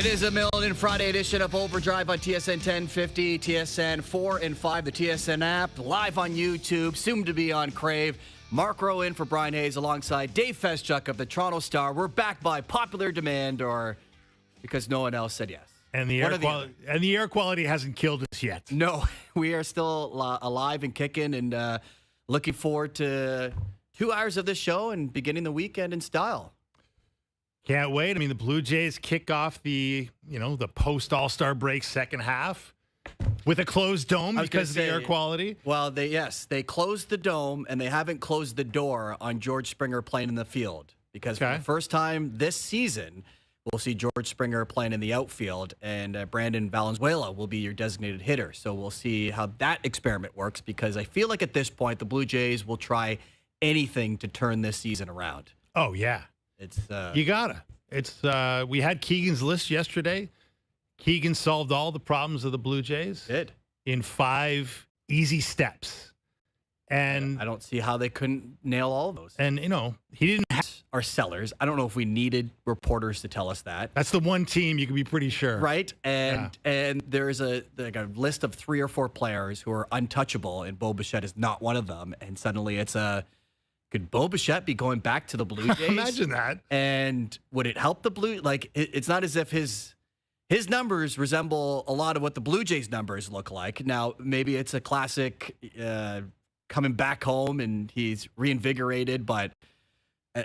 It is a Million Friday edition of Overdrive on TSN 1050, TSN 4 and 5, the TSN app, live on YouTube, soon to be on Crave. Mark Rowe in for Brian Hayes alongside Dave Feschuk of the Toronto Star. We're back by popular demand or because no one else said yes. And the air quality hasn't killed us yet. No, we are still alive and kicking and looking forward to 2 hours of this show and beginning the weekend in style. Can't wait. I mean, the Blue Jays kick off the post All-Star break second half with a closed dome because of the air quality. Well, they closed the dome and they haven't closed the door on George Springer playing in the field because for the first time this season, we'll see George Springer playing in the outfield and Brandon Valenzuela will be your designated hitter. So we'll see how that experiment works because I feel like at this point the Blue Jays will try anything to turn this season around. Oh, yeah. You gotta. We had Keegan's list yesterday. Keegan solved all the problems of the Blue Jays in 5 easy steps. And I don't see how they couldn't nail all of those. And, he didn't have our sellers. I don't know if we needed reporters to tell us that. That's the one team you can be pretty sure. Right? And there's a list of 3 or 4 players who are untouchable, and Bo Bichette is not one of them. And suddenly could Bo Bichette be going back to the Blue Jays? Imagine that. And would it help the Blue? Like, it's not as if his numbers resemble a lot of what the Blue Jays numbers look like. Now, maybe it's a classic coming back home and he's reinvigorated, but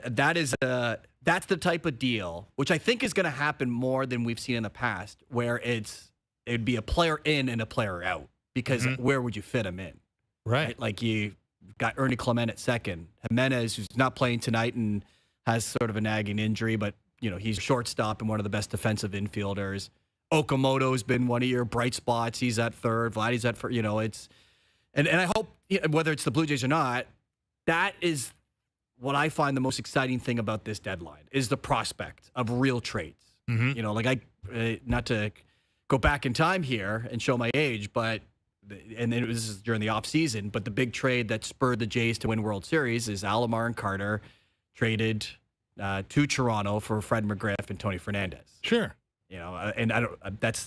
that's the type of deal, which I think is going to happen more than we've seen in the past, where it'd be a player in and a player out because where would you fit him in? Right? Like you got Ernie Clement at second. Jimenez, who's not playing tonight and has sort of a nagging injury, but he's a shortstop and one of the best defensive infielders. Okamoto's been one of your bright spots. He's at third. Vladdy's at first. And I hope whether it's the Blue Jays or not, that is what I find the most exciting thing about this deadline is the prospect of real trades. Not to go back in time here and show my age, but. And it was during the offseason, but the big trade that spurred the Jays to win World Series is Alomar and Carter traded to Toronto for Fred McGriff and Tony Fernandez. Sure. And I don't.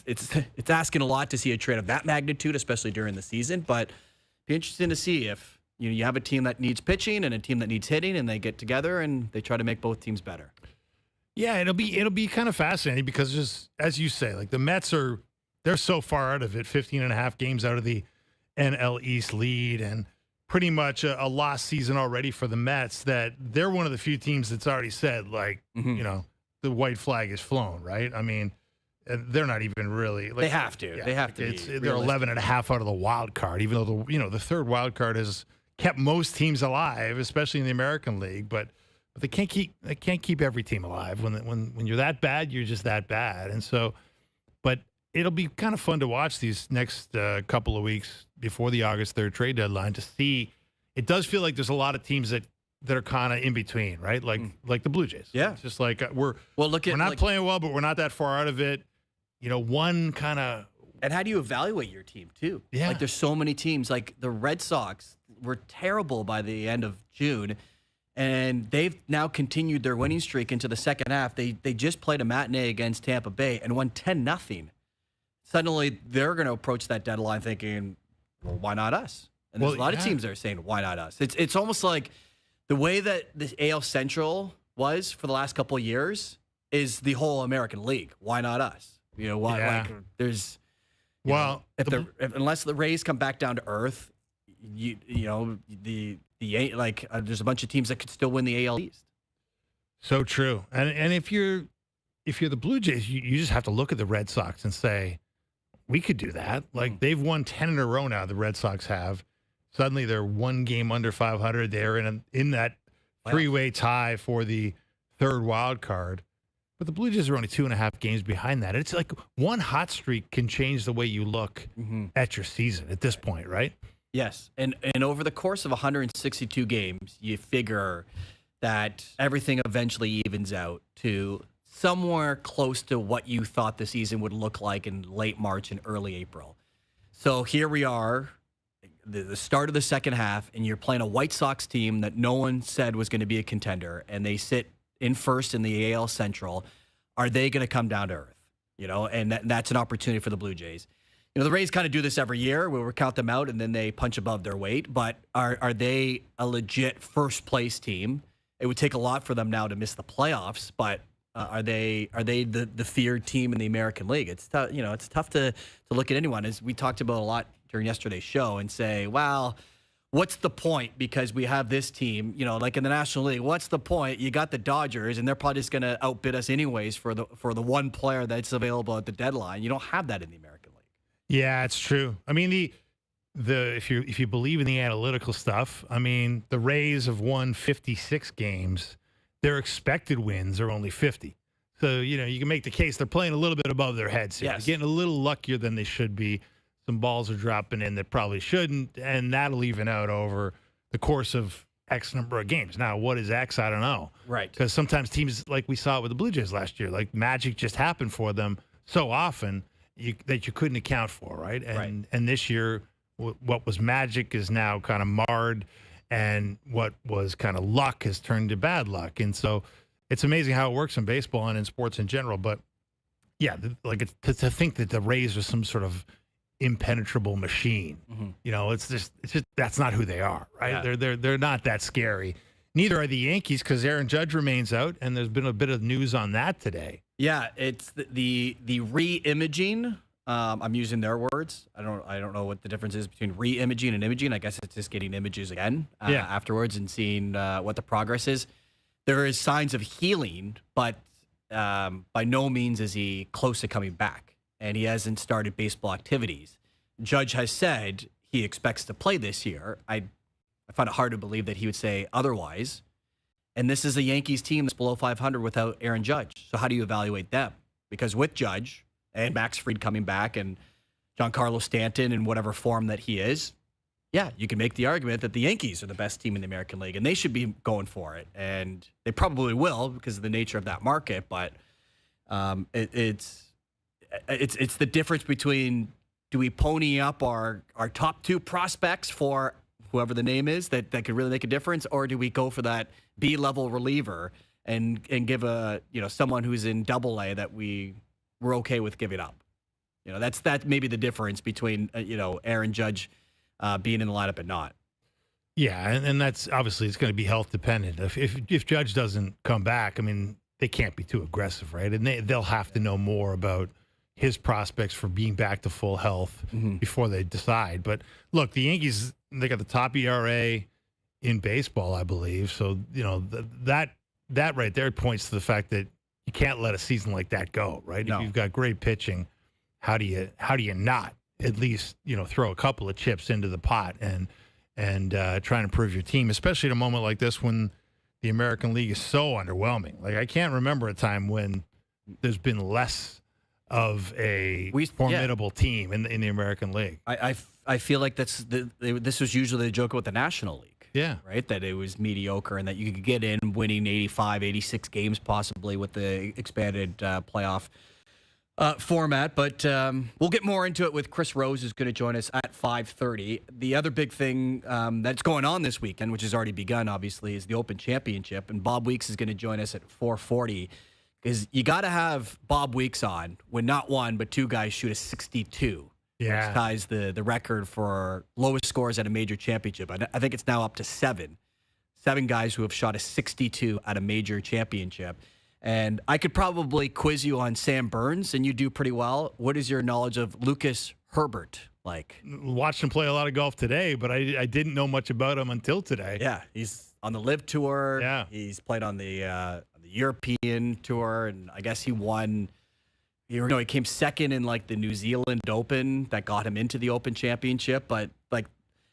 It's asking a lot to see a trade of that magnitude, especially during the season. But be interesting to see if you have a team that needs pitching and a team that needs hitting, and they get together and they try to make both teams better. Yeah, it'll be kind of fascinating because just as you say, like the Mets they're so far out of it, 15 and a half games out of the NL East lead and pretty much a lost season already for the Mets that they're one of the few teams that's already said, the white flag is flown, right? I mean, they're not even really. They have to. Yeah, they have to. They're 11 and a half out of the wild card, even though the third wild card has kept most teams alive, especially in the American League. But they can't keep every team alive. When you're that bad, you're just that bad. And so, but it'll be kind of fun to watch these next couple of weeks before the August 3rd trade deadline to see. It does feel like there's a lot of teams that are kind of in between, right? Like the Blue Jays. Yeah. It's just like we're not playing well, but we're not that far out of it. One kind of. And how do you evaluate your team, too? Yeah. Like, there's so many teams. Like, the Red Sox were terrible by the end of June, and they've now continued their winning streak into the second half. They just played a matinee against Tampa Bay and won 10-0. Suddenly, they're going to approach that deadline thinking, well, why not us? And there's a lot of teams that are saying, why not us? It's almost like the way that the AL Central was for the last couple of years is the whole American League. Why not us? Why? Yeah. Like, there's unless the Rays come back down to earth, there's a bunch of teams that could still win the AL East. So true. And if you're the Blue Jays, you just have to look at the Red Sox and say, we could do that. Like they've won 10 in a row now. The Red Sox have. Suddenly they're 1 game under 500. They're in that 3-way tie for the third wild card. But the Blue Jays are only 2.5 games behind that. It's like one hot streak can change the way you look at your season at this point, right? Yes. And over the course of 162 games, you figure that everything eventually evens out to somewhere close to what you thought the season would look like in late March and early April. So here we are, the start of the second half, and you're playing a White Sox team that no one said was going to be a contender, and they sit in first in the AL Central. Are they going to come down to earth? and that's an opportunity for the Blue Jays. The Rays kind of do this every year where we count them out and then they punch above their weight. But are they a legit first place team? It would take a lot for them now to miss the playoffs, but are they the feared team in the American League? It's tough, it's tough to look at anyone, as we talked about a lot during yesterday's show, and say, well, what's the point? Because we have this team, like in the National League, what's the point? You got the Dodgers, and they're probably just going to outbid us anyways for the one player that's available at the deadline. You don't have that in the American League. Yeah, it's true. I mean, if you believe in the analytical stuff, I mean, the Rays have won 56 games. Their expected wins are only 50. So, you can make the case they're playing a little bit above their heads here. Yes. They're getting a little luckier than they should be. Some balls are dropping in that probably shouldn't, and that'll even out over the course of X number of games. Now, what is X? I don't know. Right. Because sometimes teams, like we saw it with the Blue Jays last year, like magic just happened for them so often that you couldn't account for, right? And this year, what was magic is now kind of marred, and what was kind of luck has turned to bad luck. And so it's amazing how it works in baseball and in sports in general. But yeah, to think that the Rays are some sort of impenetrable machine, it's just that's not who they are, right? Yeah. They're not that scary. Neither are the Yankees, because Aaron Judge remains out, and there's been a bit of news on that today. Yeah, it's the re-imaging. I'm using their words. I don't know what the difference is between re-imaging and imaging. I guess it's just getting images again afterwards and seeing what the progress is. There is signs of healing, but by no means is he close to coming back, and he hasn't started baseball activities. Judge has said he expects to play this year. I find it hard to believe that he would say otherwise. And this is a Yankees team that's below 500 without Aaron Judge. So how do you evaluate them? Because with Judge and Max Fried coming back and Giancarlo Stanton in whatever form that he is, yeah, you can make the argument that the Yankees are the best team in the American League, and they should be going for it. And they probably will because of the nature of that market. But it's the difference between, do we pony up our top two prospects for whoever the name is that could really make a difference, or do we go for that B-level reliever and give someone who's in Double-A that we're okay with giving up? That may be the difference between Aaron Judge being in the lineup and not. Yeah, and that's obviously it's going to be health dependent. If Judge doesn't come back, I mean, they can't be too aggressive, right? And they'll have to know more about his prospects for being back to full health before they decide. But look, the Yankees, they got the top ERA in baseball, I believe. So, that right there points to the fact that you can't let a season like that go, right? No. If you've got great pitching, how do you not at least, throw a couple of chips into the pot and try and improve your team, especially at a moment like this when the American League is so underwhelming. Like, I can't remember a time when there's been less of a formidable team in the American League. I feel like this was usually the joke with the National League. Yeah. Right? That it was mediocre and that you could get in winning 85, 86 games possibly with the expanded playoff format. But we'll get more into it with Chris Rose, who's going to join us at 5:30. The other big thing that's going on this weekend, which has already begun, obviously, is the Open Championship. And Bob Weeks is going to join us at 4:40. Because you got to have Bob Weeks on when not one, but two guys shoot a 62. Yeah. Which ties the record for lowest scores at a major championship. I think it's now up to 7. 7 guys who have shot a 62 at a major championship. And I could probably quiz you on Sam Burns, and you do pretty well. What is your knowledge of Lucas Herbert like? Watched him play a lot of golf today, but I didn't know much about him until today. Yeah, he's on the LIV Tour. Yeah. He's played on the European Tour, and I guess he won. He came second in like the New Zealand Open that got him into the Open Championship. But like,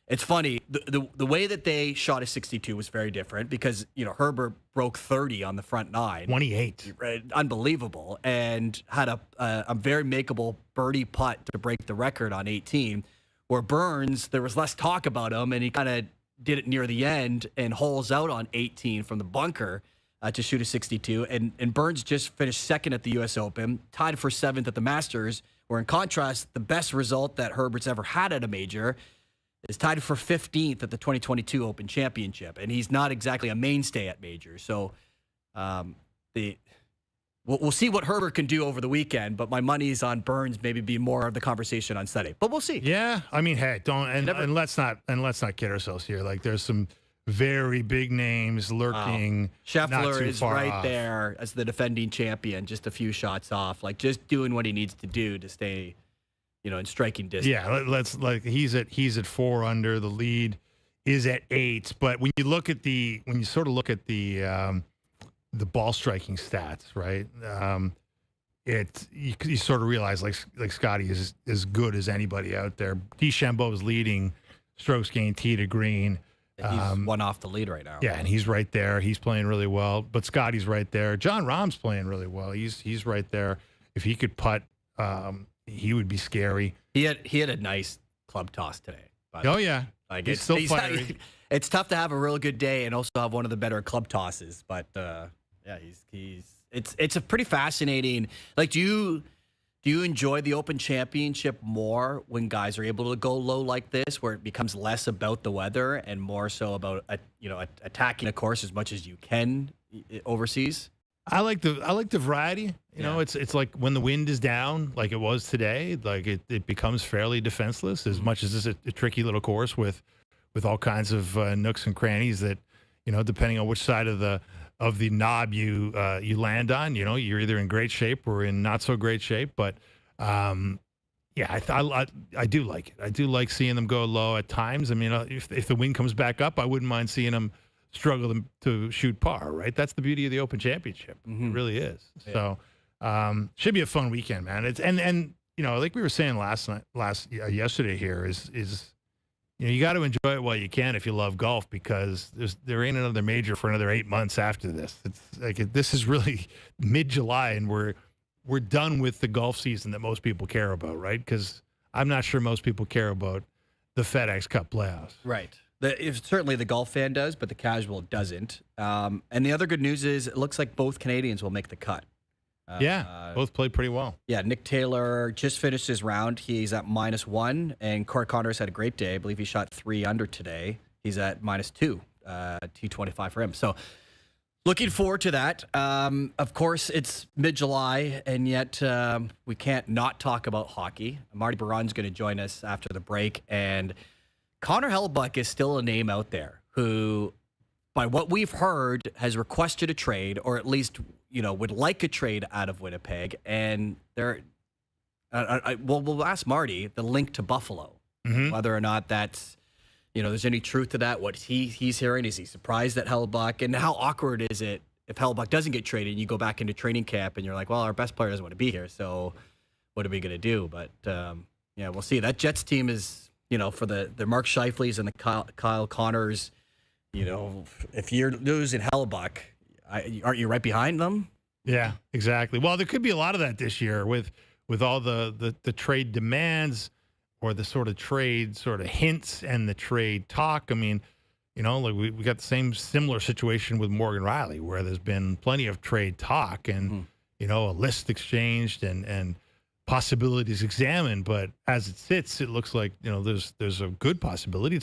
it's funny the way that they shot a 62 was very different because Herbert broke 30 on the front 9, 28, unbelievable, and had a very makeable birdie putt to break the record on 18. Where Burns, there was less talk about him, and he kind of did it near the end and holes out on 18 from the bunker to shoot a 62. And Burns just finished second at the U.S. Open, tied for 7th at the Masters, where in contrast, the best result that Herbert's ever had at a major is tied for 15th at the 2022 Open Championship. And he's not exactly a mainstay at majors. So we'll see what Herbert can do over the weekend, but my money's on Burns maybe be more of the conversation on Sunday. But we'll see. Yeah, I mean, hey, and let's not kid ourselves here. Like, there's some very big names lurking. Scheffler is right off. there as the defending champion, just a few shots off, like just doing what he needs to do to stay, in striking distance. Yeah, he's at 4 under. The lead is at 8. But when you sort of look at the ball striking stats, right? You sort of realize like Scotty is as good as anybody out there. DeChambeau is leading strokes gained tee to green. He's one off the lead right now. Yeah, and he's right there. He's playing really well. But Scotty's right there. John Rahm's playing really well. He's right there. If he could putt, he would be scary. He had a nice club toss today. Oh yeah, like he's still fiery. It's tough to have a real good day and also have one of the better club tosses. But it's a pretty fascinating. Like, do you enjoy the Open Championship more when guys are able to go low like this, where it becomes less about the weather and more so about attacking a course as much as you can overseas? I like the variety. You know, it's like when the wind is down, like it was today. Like it becomes fairly defenseless. As much as this is a tricky little course with all kinds of nooks and crannies that, depending on which side of the knob you land on, you're either in great shape or in not so great shape. But I do like it. I do like seeing them go low at times. I mean, if the wind comes back up, I wouldn't mind seeing them struggle to shoot par. Right, that's the beauty of the Open Championship. It really is. Yeah. So should be a fun weekend, man. It's and like we were saying yesterday here is. You got to enjoy it while you can if you love golf, because there ain't another major for another 8 months after this. It's like this is really mid-July, and we're done with the golf season that most people care about, right? Because I'm not sure most people care about the FedEx Cup playoffs. Right. Certainly the golf fan does, but the casual doesn't. And the other good news is it looks like both Canadians will make the cut. Both played pretty well. Yeah, Nick Taylor just finished his round. He's at -1, and Corey Connors had a great day. I believe he shot 3 under today. He's at -2, T25 for him. So looking forward to that. Of course, it's mid-July, and yet we can't not talk about hockey. Marty Biron's going to join us after the break, and Connor Hellebuyck is still a name out there who, by what we've heard, has requested a trade, or at least would like a trade out of Winnipeg. And we'll ask Marty the link to Buffalo, whether or not that's, there's any truth to that. What he's hearing, is he surprised at Hellebuyck, and how awkward is it if Hellebuyck doesn't get traded and you go back into training camp and you're like, well, our best player doesn't want to be here, so what are we going to do? But we'll see. That Jets team is, for the Mark Scheifele's and the Kyle Connors, if you're losing Hellebuyck, aren't you right behind them? Yeah, exactly. Well, there could be a lot of that this year with all the trade demands, or the sort of trade hints and the trade talk. I mean, like we got the similar situation with Morgan Riley, where there's been plenty of trade talk and a list exchanged and possibilities examined. But as it sits, it looks like there's a good possibility.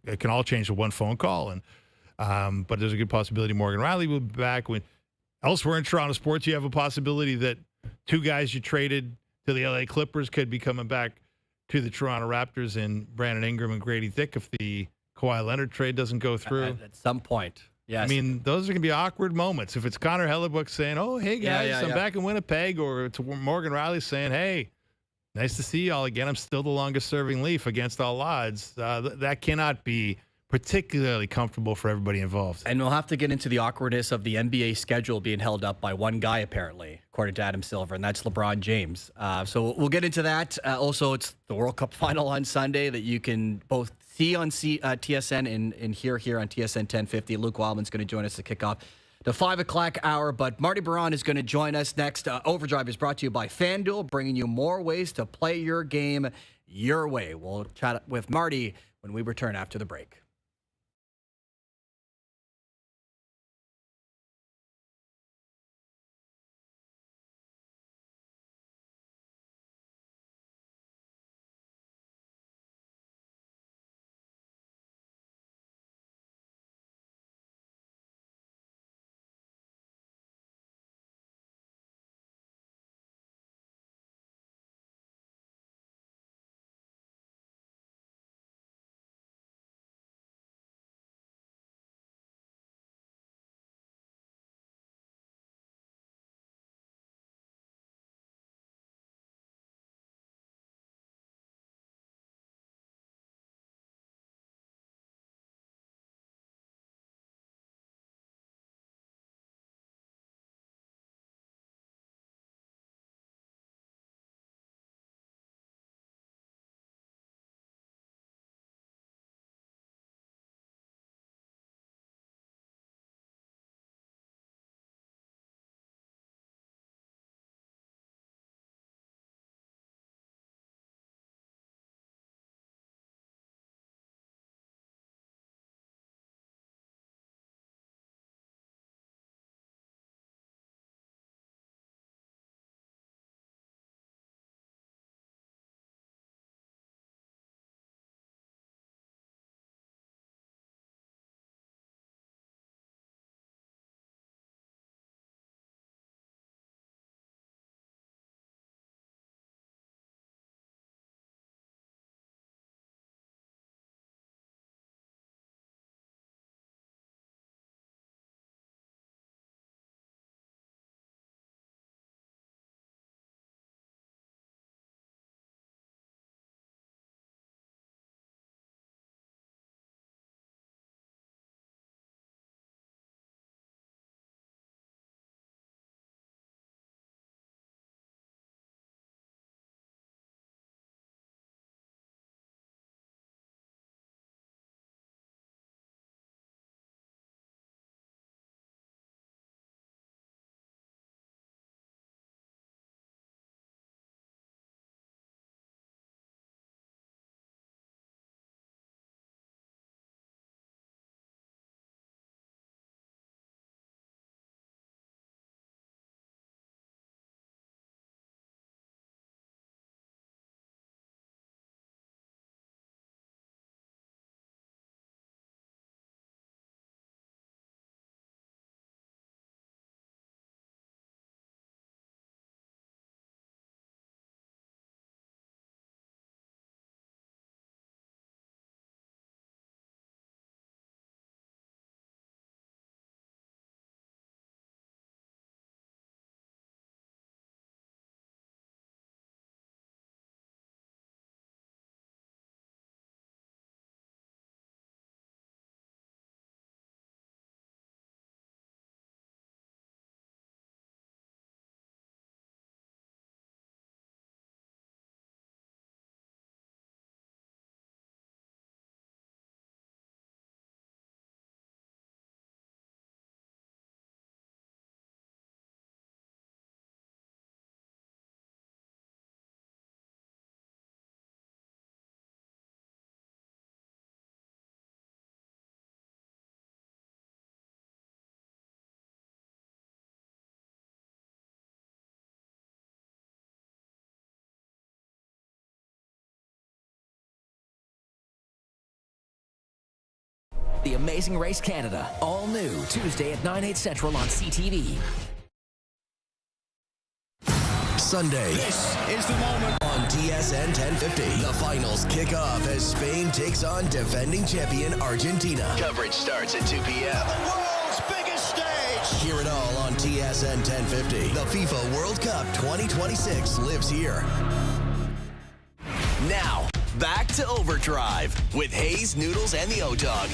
It can all change with one phone call, and but there's a good possibility Morgan Riley will be back. Elsewhere in Toronto sports, you have a possibility that 2 guys you traded to the LA Clippers could be coming back to the Toronto Raptors, in Brandon Ingram and Grady Dick, if the Kawhi Leonard trade doesn't go through. At some point, yes. I mean, those are going to be awkward moments. If it's Connor Hellebuyck saying, oh, hey, guys, I'm back in Winnipeg, or it's Morgan Riley saying, hey, nice to see y'all again. I'm still the longest-serving Leaf against all odds. That cannot be particularly comfortable for everybody involved. And we'll have to get into the awkwardness of the NBA schedule being held up by one guy, apparently, according to Adam Silver, and that's LeBron James. So we'll get into that. Also, it's the World Cup final on Sunday that you can both see on TSN and hear on TSN 1050. Luke Wildman's going to join us to kick off the 5 o'clock hour, but Marty Biron is going to join us next. OverDrive is brought to you by FanDuel, bringing you more ways to play your game your way. We'll chat with Marty when we return after the break. The Amazing Race Canada. All new Tuesday at 9/8 Central on CTV. Sunday. This is the moment on TSN 1050. The finals kick off as Spain takes on defending champion Argentina. Coverage starts at 2 p.m. The world's biggest stage. Hear it all on TSN 1050. The FIFA World Cup 2026 lives here. Now, back to OverDrive with Hayes, Noodles, and the O-Dog.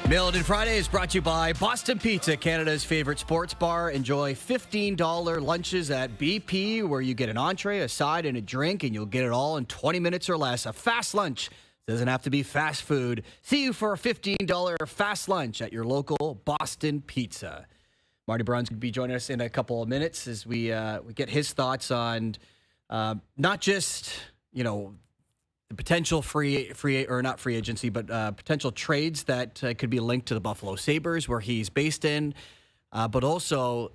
Milden Friday is brought to you by Boston Pizza, Canada's favorite sports bar. Enjoy $15 lunches at BP, where you get an entree, a side, and a drink, and you'll get it all in 20 minutes or less. A fast lunch doesn't have to be fast food. See you for a $15 fast lunch at your local Boston Pizza. Marty Brown's going to be joining us in a couple of minutes as we get his thoughts on not just, the potential not free agency, but potential trades that could be linked to the Buffalo Sabres, where he's based in. But also,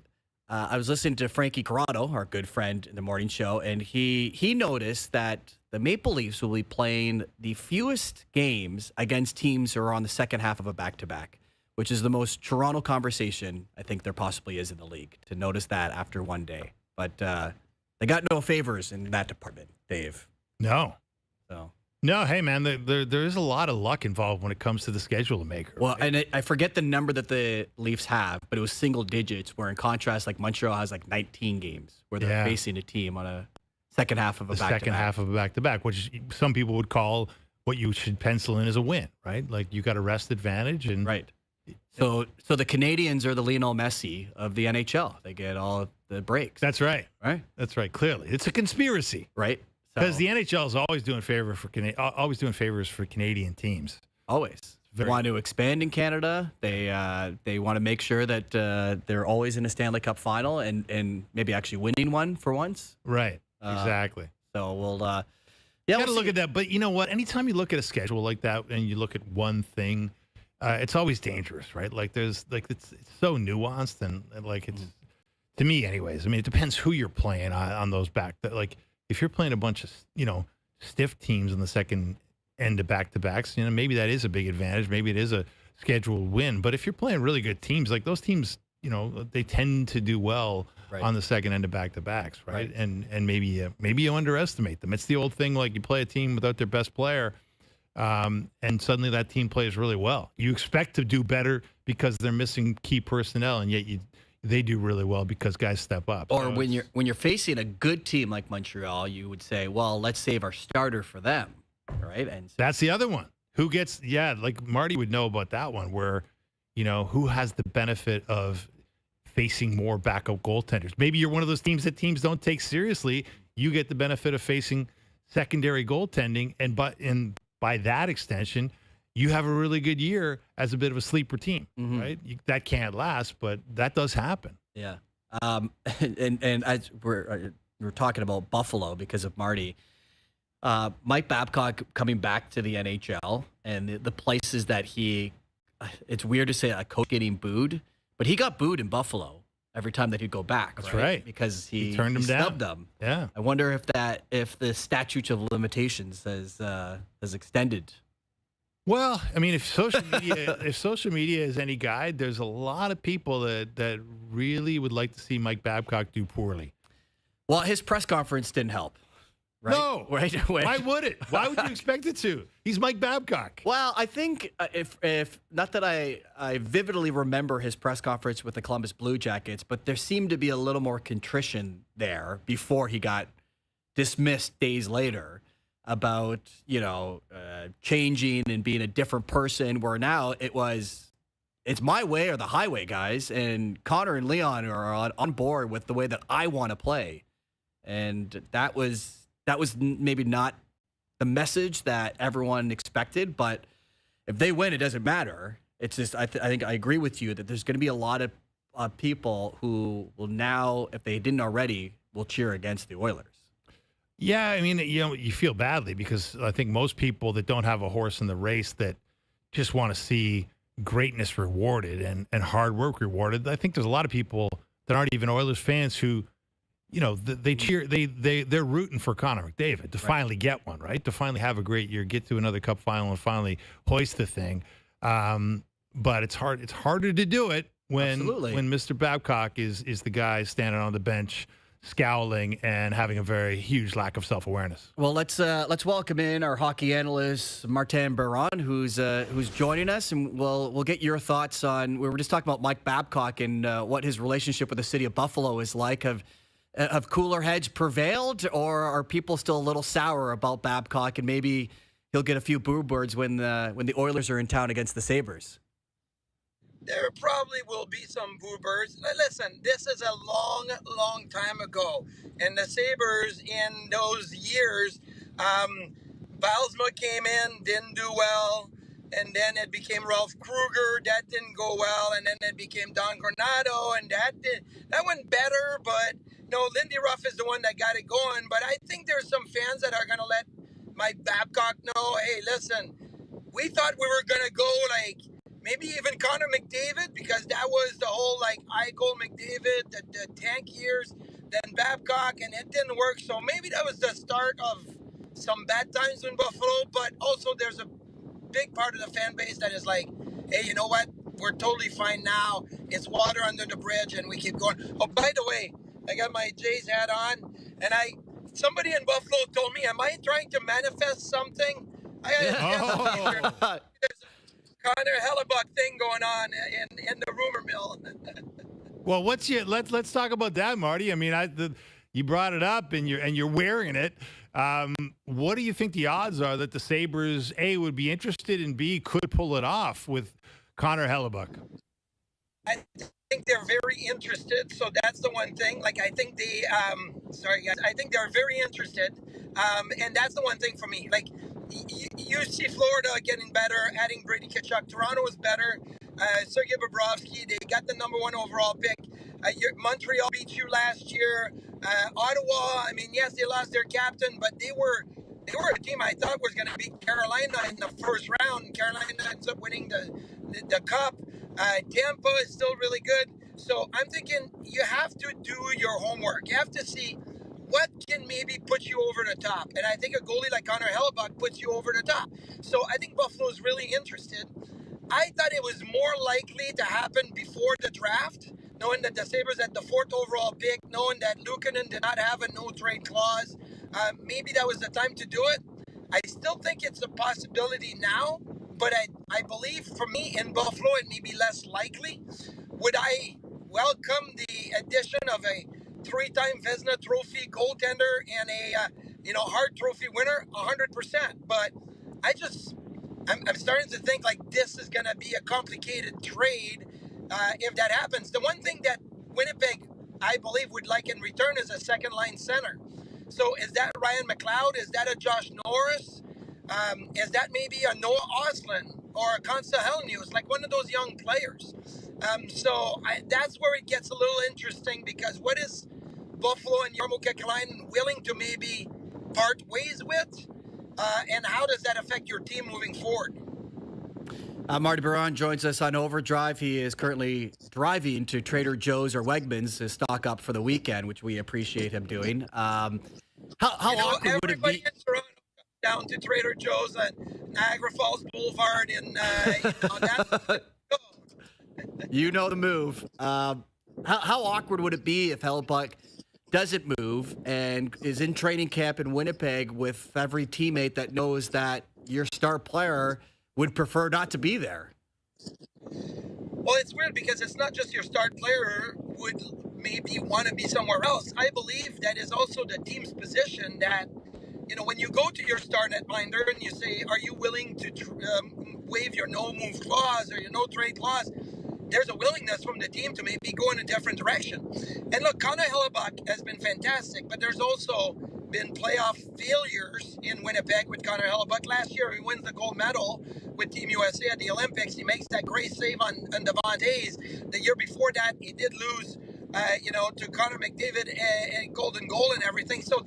I was listening to Frankie Corrado, our good friend in the morning show, and he noticed that the Maple Leafs will be playing the fewest games against teams who are on the second half of a back-to-back, which is the most Toronto conversation I think there possibly is in the league, to notice that after one day. But they got no favors in that department, Dave. No. So. No, hey, man, there is a lot of luck involved when it comes to the schedule maker. Well, right? And I forget the number that the Leafs have, but it was single digits, where in contrast, like Montreal has like 19 games where they're facing a team on a second half of a back-to-back. Second half of a back-to-back, which some people would call what you should pencil in as a win, right? Like you got a rest advantage. And right. So the Canadians are the Lionel Messi of the NHL. They get all the breaks. That's right. Right? That's right. Clearly. It's a conspiracy. Right. Because the NHL is always doing favors for Canadian teams. Always. They want to expand in Canada. They want to make sure that they're always in a Stanley Cup final and maybe actually winning one for once. Right. Exactly. So we'll you got to look at that. But you know what? Anytime you look at a schedule like that and you look at one thing, it's always dangerous, right? Like it's so nuanced and like it's to me, anyways. I mean, it depends who you're playing on those if you're playing a bunch of, stiff teams in the second end of back-to-backs, maybe that is a big advantage. Maybe it is a scheduled win. But if you're playing really good teams, like those teams, they tend to do well on the second end of back-to-backs, right? And maybe you underestimate them. It's the old thing, like you play a team without their best player, and suddenly that team plays really well. You expect to do better because they're missing key personnel, and yet they do really well because guys step up. Or when you're facing a good team like Montreal, you would say, well, let's save our starter for them, right? And that's the other one. Who gets like Marty would know about that one, where who has the benefit of facing more backup goaltenders. Maybe you're one of those teams that teams don't take seriously. You get the benefit of facing secondary goaltending, and by that extension, you have a really good year as a bit of a sleeper team, right? That can't last, but that does happen. Yeah. And as we're talking about Buffalo because of Marty, Mike Babcock coming back to the NHL and the places that it's weird to say a coach getting booed, but he got booed in Buffalo every time that he'd go back. That's right. Because he turned him down. Snubbed them. Yeah. I wonder if the statute of limitations has extended. Well, I mean, if social media is any guide, there's a lot of people that really would like to see Mike Babcock do poorly. Well, his press conference didn't help. Right? No. Right? Why would it? Why would you expect it to? He's Mike Babcock. Well, I think if not that I vividly remember his press conference with the Columbus Blue Jackets, but there seemed to be a little more contrition there before he got dismissed days later about, changing and being a different person, where now it's my way or the highway, guys. And Connor and Leon are on board with the way that I want to play. And that was maybe not the message that everyone expected, but if they win, it doesn't matter. It's just, I think I agree with you that there's going to be a lot of people who will now, if they didn't already, will cheer against the Oilers. Yeah, I mean, you feel badly because I think most people that don't have a horse in the race that just want to see greatness rewarded and hard work rewarded. I think there's a lot of people that aren't even Oilers fans who they're rooting for Connor McDavid to finally get one, right? To finally have a great year, get to another Cup final, and finally hoist the thing. But it's harder to do it when Mr. Babcock is the guy standing on the bench, scowling and having a very huge lack of self-awareness. Well, let's welcome in our hockey analyst Martin Biron, who's joining us, and we'll get your thoughts on. We were just talking about Mike Babcock and what his relationship with the city of Buffalo is like. Have cooler heads prevailed, or are people still a little sour about Babcock, and maybe he'll get a few boo birds when the Oilers are in town against the Sabres? There probably will be some boo birds. Listen, this is a long, long time ago. And the Sabres in those years, Bylsma came in, didn't do well. And then it became Ralph Kruger. That didn't go well. And then it became Don Granado. And that went better. But, Lindy Ruff is the one that got it going. But I think there's some fans that are going to let Mike Babcock know, hey, listen, we thought we were going to go maybe even Connor McDavid, because that was the whole Eichel, McDavid, the tank years, then Babcock, and it didn't work. So maybe that was the start of some bad times in Buffalo, but also there's a big part of the fan base that is like, hey, you know what? We're totally fine now. It's water under the bridge, and we keep going. Oh, by the way, I got my Jays hat on, and somebody in Buffalo told me, am I trying to manifest something? There's a Connor Hellebuck thing going on in the rumor mill. Well, let's talk about that, Marty. I mean, you brought it up, and you're wearing it. What do you think the odds are that the Sabres, A, would be interested, and B, could pull it off with Connor Hellebuck? I think they're very interested, so that's the one thing. I think they, sorry guys, I think they're very interested, and that's the one thing for me. You see Florida getting better, adding Brady Tkachuk. Toronto is better. Sergei Bobrovsky, they got the #1 overall pick. Montreal beat you last year. Ottawa, yes, they lost their captain, but they were a team I thought was going to beat Carolina in the first round. Carolina ends up winning the cup. Tampa is still really good. So I'm thinking you have to do your homework. You have to see what can maybe put you over the top. And I think a goalie like Connor Hellebuck puts you over the top. So I think Buffalo is really interested. I thought it was more likely to happen before the draft, knowing that the Sabres had the 4th overall pick, knowing that Luukkonen did not have a no-trade clause. Maybe that was the time to do it. I still think it's a possibility now, but I believe for me in Buffalo it may be less likely. Would I welcome the addition of a 3-time Vezina Trophy goaltender and a Hart Trophy winner? 100%. But I'm starting to think this is going to be a complicated trade if that happens. The one thing that Winnipeg, I believe, would like in return is a second-line center. So is that Ryan McLeod? Is that a Josh Norris? Is that maybe a Noah Ostlund or a Konsta Helenius, one of those young players? So that's where it gets a little interesting, because what is Buffalo and Jarmo Kekalainen willing to maybe part ways with? And how does that affect your team moving forward? Marty Biron joins us on OverDrive. He is currently driving to Trader Joe's or Wegmans to stock up for the weekend, which we appreciate him doing. How awkward would it be? Everybody in Toronto comes down to Trader Joe's on Niagara Falls Boulevard, and that. You know the move. How awkward would it be if Hellebuck doesn't move and is in training camp in Winnipeg with every teammate that knows that your star player would prefer not to be there? Well, it's weird because it's not just your star player would maybe want to be somewhere else. I believe that is also the team's position that, when you go to your star netminder and you say, are you willing to waive your no-move clause or your no-trade clause? There's a willingness from the team to maybe go in a different direction. And look, Connor Hellebuck has been fantastic, but there's also been playoff failures in Winnipeg with Connor Hellebuck. Last year, he wins the gold medal with Team USA at the Olympics. He makes that great save on Devon Hayes. The year before that, he did lose, to Connor McDavid and golden goal and everything. So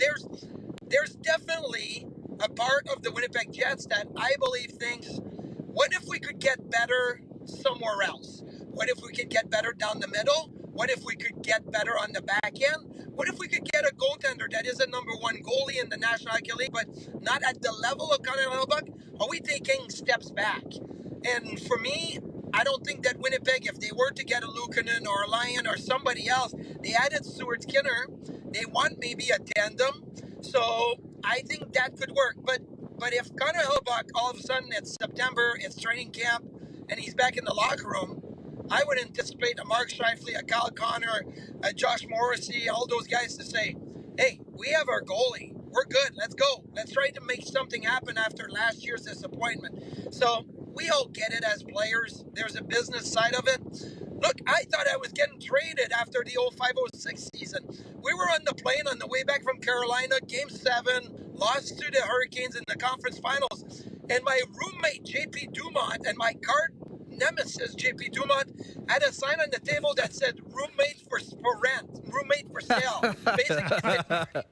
there's definitely a part of the Winnipeg Jets that I believe thinks, what if we could get better somewhere else? What if we could get better down the middle? What if we could get better on the back end? What if we could get a goaltender that is a number one goalie in the National Hockey League, but not at the level of Connor Hellebuyck? Are we taking steps back? And for me, I don't think that Winnipeg, if they were to get a Luukkonen or a Lyon or somebody else, they added Stuart Skinner. They want maybe a tandem. So I think that could work. But if Connor Hellebuyck, all of a sudden it's September, it's training camp, and he's back in the locker room, I would anticipate a Mark Scheifele, a Kyle Connor, a Josh Morrissey, all those guys to say, hey, we have our goalie. We're good. Let's go. Let's try to make something happen after last year's disappointment. So we all get it as players. There's a business side of it. Look, I thought I was getting traded after the 05-06 season. We were on the plane on the way back from Carolina, Game 7, lost to the Hurricanes in the conference finals. And my roommate, JP Dumont, and my card nemesis, JP Dumont, had a sign on the table that said, roommate for rent, roommate for sale. Basically,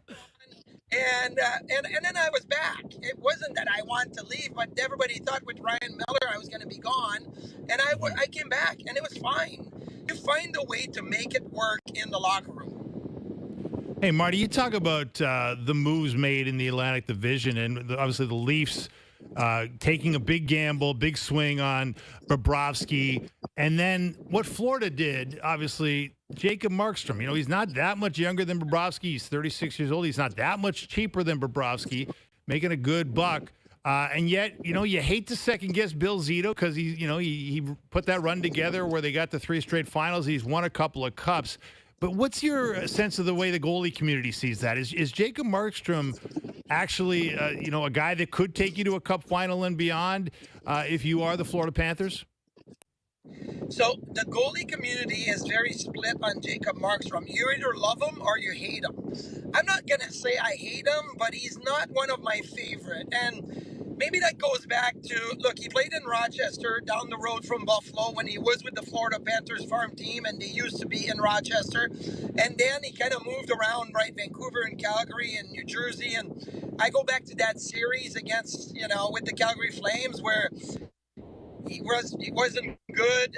and then I was back. It wasn't that I wanted to leave, but everybody thought with Ryan Miller I was going to be gone. And I came back, and it was fine. You find a way to make it work in the locker room. Hey, Marty, you talk about the moves made in the Atlantic Division, and obviously the Leafs taking a big gamble, big swing on Bobrovsky. And then what Florida did, obviously, Jacob Markstrom. You know, he's not that much younger than Bobrovsky. He's 36 years old. He's not that much cheaper than Bobrovsky, making a good buck. And yet, you know, you hate to second guess Bill Zito because he put that run together where they got to 3 straight finals. He's won a couple of cups. But what's your sense of the way the goalie community sees that? Is Jacob Markstrom actually, a guy that could take you to a cup final and beyond if you are the Florida Panthers? So the goalie community is very split on Jacob Markstrom. You either love him or you hate him. I'm not going to say I hate him, but he's not one of my favorite. And maybe that goes back to, look, he played in Rochester down the road from Buffalo when he was with the Florida Panthers farm team, and they used to be in Rochester. And then he kind of moved around, right, Vancouver and Calgary and New Jersey. And I go back to that series against, with the Calgary Flames where he wasn't good.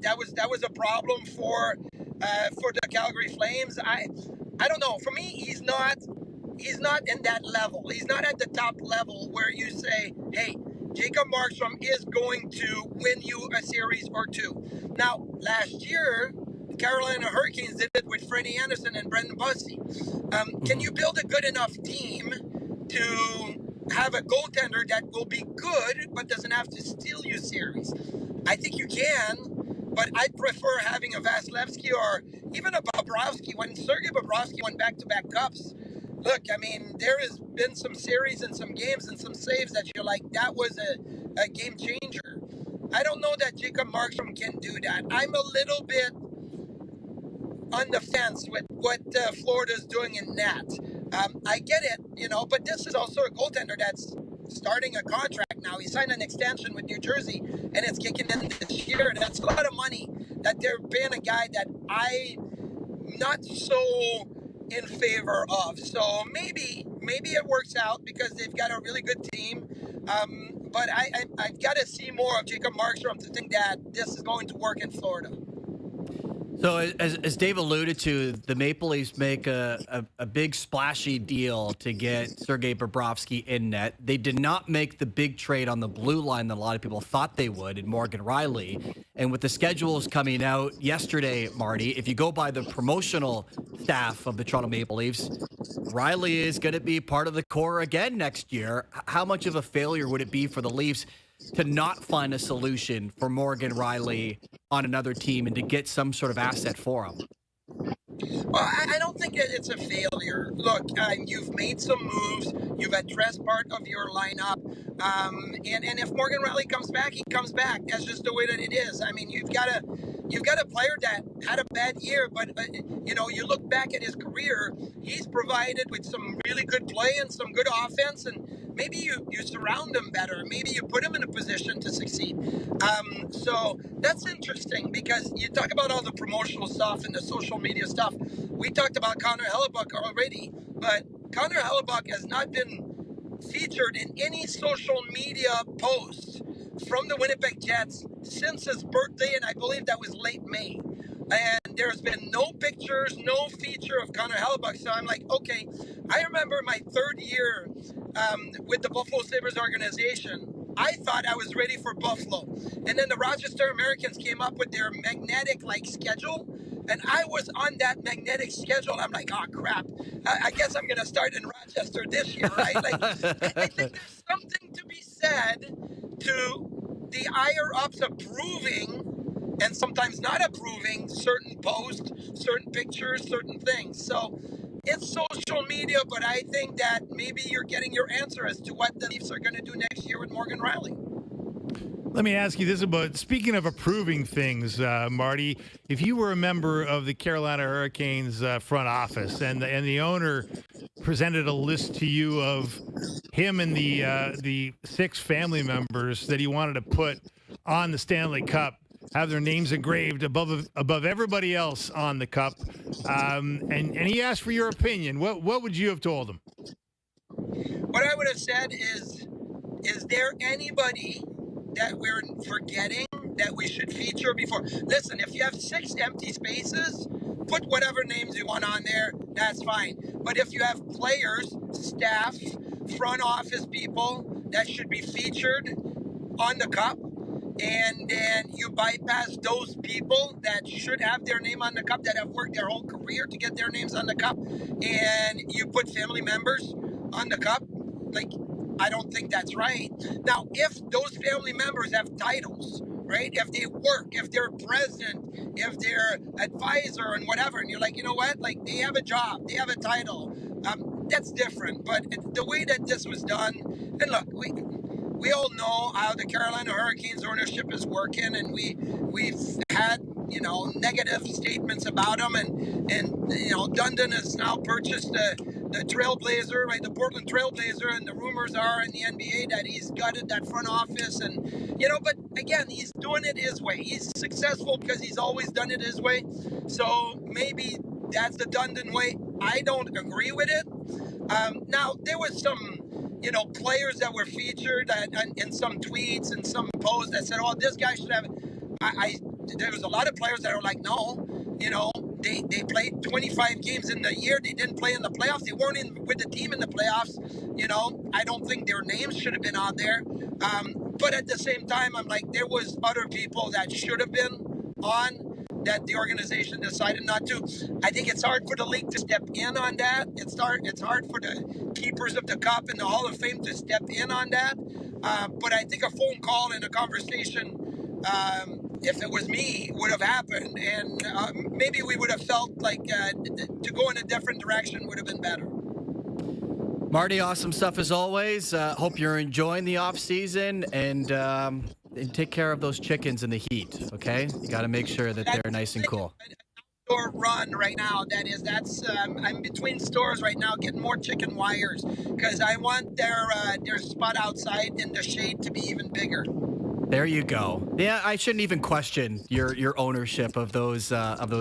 That was a problem for the Calgary Flames. I don't know. For me, he's not in that level. He's not at the top level where you say, hey, Jacob Markstrom is going to win you a series or two. Now, last year, the Carolina Hurricanes did it with Freddie Anderson and Brendan Bussey. Can you build a good enough team to have a goaltender that will be good but doesn't have to steal you series? I think you can, but I'd prefer having a Vasilevsky or even a Bobrovsky. When Sergei Bobrovsky won back-to-back cups, look, I mean, there has been some series and some games and some saves that you're like, that was a game changer. I don't know that Jacob Markstrom can do that. I'm a little bit on the fence with what Florida's doing in net. I get it, but this is also a goaltender that's starting a contract now. He signed an extension with New Jersey, and it's kicking in this year. That's a lot of money that they're paying a guy that I'm not so in favor of. So maybe it works out because they've got a really good team. But I've got to see more of Jacob Markstrom to think that this is going to work in Florida. So as Dave alluded to, the Maple Leafs make a big splashy deal to get Sergei Bobrovsky in net. They did not make the big trade on the blue line that a lot of people thought they would in Morgan Rielly. And with the schedules coming out yesterday, Marty, if you go by the promotional staff of the Toronto Maple Leafs, Rielly is going to be part of the core again next year. How much of a failure would it be for the Leafs to not find a solution for Morgan Rielly on another team and to get some sort of asset for him? Well, I don't think it's a failure. Look, you've made some moves. You've addressed part of your lineup. And if Morgan Rielly comes back, he comes back. That's just the way that it is. I mean, you've got a player that had a bad year, but you look back at his career, he's provided with some really good play and some good offense, and maybe you surround him better. Maybe you put him in a position to succeed. So that's interesting because you talk about all the promotional stuff and the social media stuff. We talked about Connor Hellebuyck already, but Connor Hellebuyck has not been featured in any social media post from the Winnipeg Jets since his birthday, and I believe that was late May. And there's been no pictures, no feature of Connor Hellebuck. So I'm like, okay. I remember my third year with the Buffalo Sabres organization. I thought I was ready for Buffalo. And then the Rochester Americans came up with their magnetic schedule. And I was on that magnetic schedule. I'm like, oh crap. I guess I'm gonna start in Rochester this year, right? I think there's something to be said to the higher ups approving and sometimes not approving certain posts, certain pictures, certain things. So it's social media, but I think that maybe you're getting your answer as to what the Leafs are going to do next year with Morgan Riley. Let me ask you this about, speaking of approving things, Marty, if you were a member of the Carolina Hurricanes front office and the owner presented a list to you of him and the 6 family members that he wanted to put on the Stanley Cup, have their names engraved above everybody else on the cup, and he asked for your opinion, what would you have told him? What I would have said is there anybody that we're forgetting that we should feature before? Listen, if you have 6 empty spaces, put whatever names you want on there, that's fine. But if you have players, staff, front office people that should be featured on the cup, and then you bypass those people that should have their name on the cup, that have worked their whole career to get their names on the cup, and you put family members on the cup, I don't think that's right. Now, if those family members have titles, right? If they work, if they're president, if they're advisor and whatever, and you're like, you know what? They have a job, they have a title. That's different. But the way that this was done, and look, we all know how the Carolina Hurricanes ownership is working, and we've had negative statements about them, and Dundon has now purchased the Trailblazer, right? The Portland Trailblazer, and the rumors are in the NBA that he's gutted that front office, and but again, he's doing it his way. He's successful because he's always done it his way. So maybe that's the Dundon way. I don't agree with it. Now there was some players that were featured in some tweets and some posts that said, oh, this guy should have it. There was a lot of players that were like, no, they played 25 games in the year. They didn't play in the playoffs. They weren't in with the team in the playoffs. I don't think their names should have been on there. But at the same time, I'm like, there was other people that should have been on that the organization decided not to. I think it's hard for the league to step in on that. It's hard for the keepers of the cup and the Hall of Fame to step in on that. But I think a phone call and a conversation, if it was me, would have happened. And maybe we would have felt like to go in a different direction would have been better. Marty, awesome stuff as always. Hope you're enjoying the off season, and take care of those chickens in the heat. Okay, you got to make sure that they're nice and cool. Store run right now. That's I'm between stores right now getting more chicken wires because I want their spot outside in the shade to be even bigger. There you go. Yeah, I shouldn't even question your ownership of those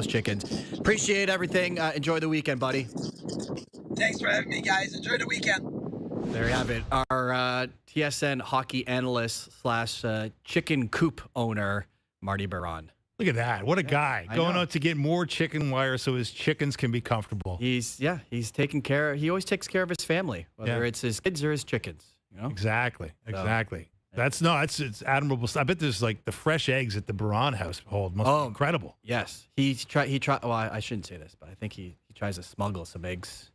chickens. Appreciate everything. Enjoy the weekend, buddy. Thanks for having me, guys. Enjoy the weekend. There you have it. Our TSN hockey analyst / chicken coop owner, Marty Baron. Look at that. What a guy. Going out to get more chicken wire so his chickens can be comfortable. He's taking care. He always takes care of his family, whether it's his kids or his chickens. Exactly. It's admirable. I bet there's the fresh eggs at the Baron household must be incredible. Yes. He tried. Well, I shouldn't say this, but I think he tries to smuggle some eggs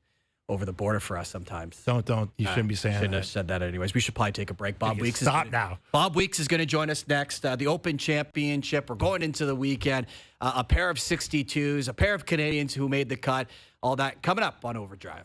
over the border for us sometimes. Don't. You shouldn't be saying that. Shouldn't have said that anyways. We should probably take a break. Bob Weeks is going to join us next. The Open Championship. We're going into the weekend. A pair of 62s, a pair of Canadians who made the cut. All that coming up on OverDrive.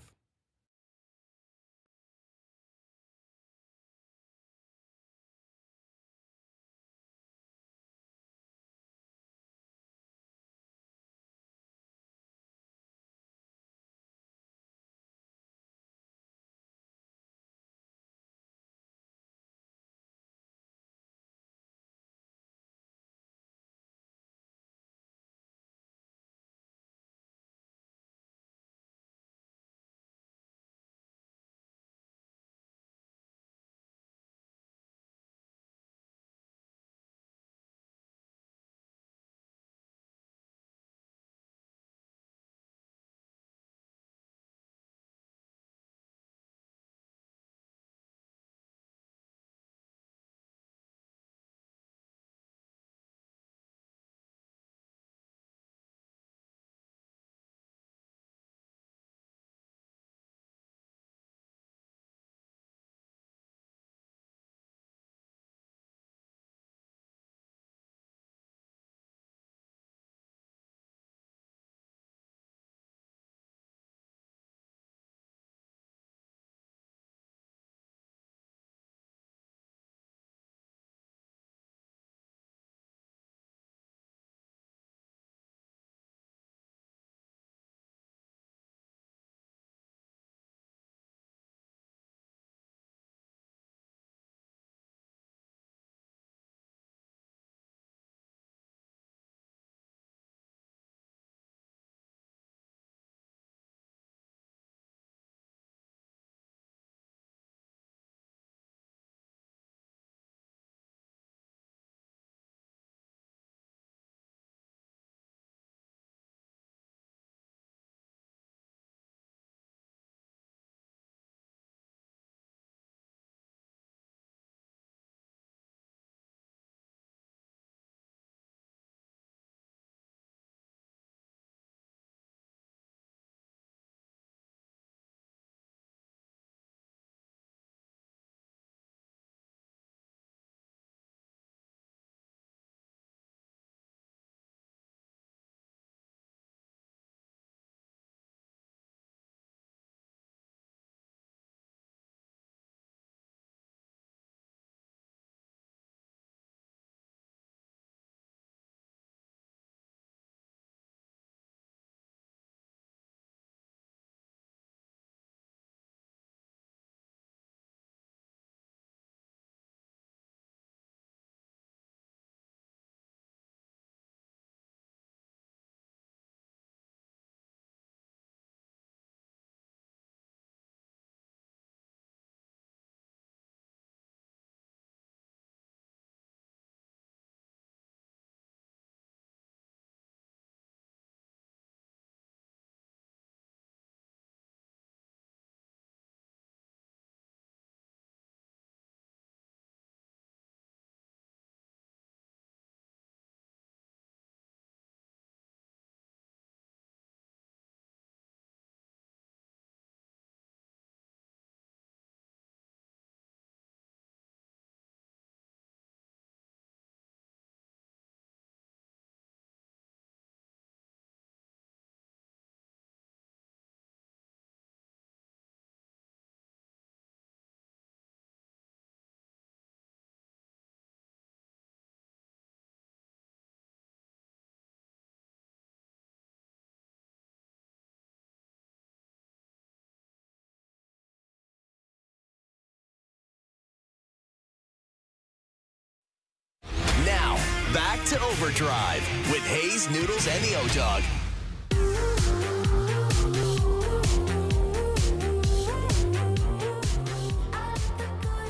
back to OverDrive with Hayes, Noodles, and the O-Dog.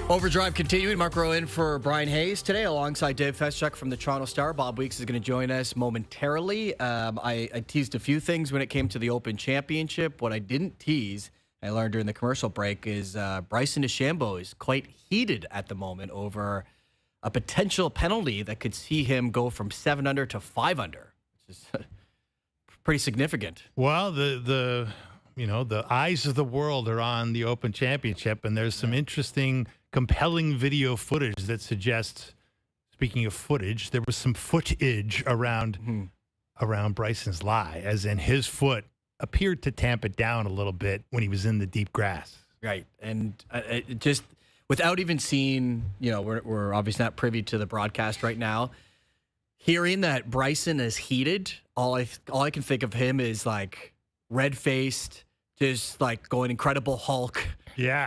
OverDrive continuing. Mark Rowe in for Brian Hayes today alongside Dave Feschuk from the Toronto Star. Bob Weeks is going to join us momentarily. I teased a few things when it came to the Open Championship. What I didn't tease, I learned during the commercial break, is Bryson DeChambeau is quite heated at the moment over a potential penalty that could see him go from 7 under to 5 under, which is pretty significant. Well, the eyes of the world are on the Open Championship, and there's some interesting, compelling video footage that suggests, speaking of footage, there was some footage around Bryson's lie, as in his foot appeared to tamp it down a little bit when he was in the deep grass. Right. And it just without even seeing, we're obviously not privy to the broadcast right now, hearing that Bryson is heated, all I can think of him is like red-faced, just like going Incredible Hulk,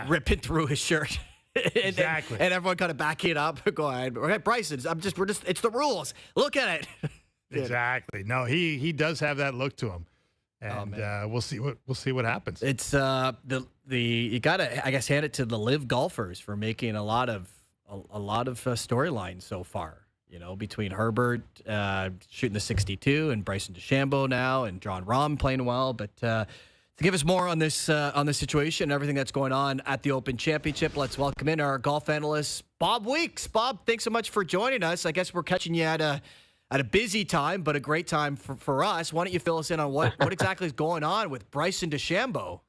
ripping through his shirt. Exactly. And everyone kind of backing up, going, "Okay, Bryson, it's the rules. Look at it." Exactly. No, he does have that look to him, and we'll see what happens. It's you gotta, I guess, hand it to the live golfers for making a lot of storylines so far. Between Herbert shooting the 62 and Bryson DeChambeau now and Jon Rahm playing well, but. To give us more on this situation and everything that's going on at the Open Championship, let's welcome in our golf analyst, Bob Weeks. Bob, thanks so much for joining us. I guess we're catching you at a busy time, but a great time for us. Why don't you fill us in on what exactly is going on with Bryson DeChambeau?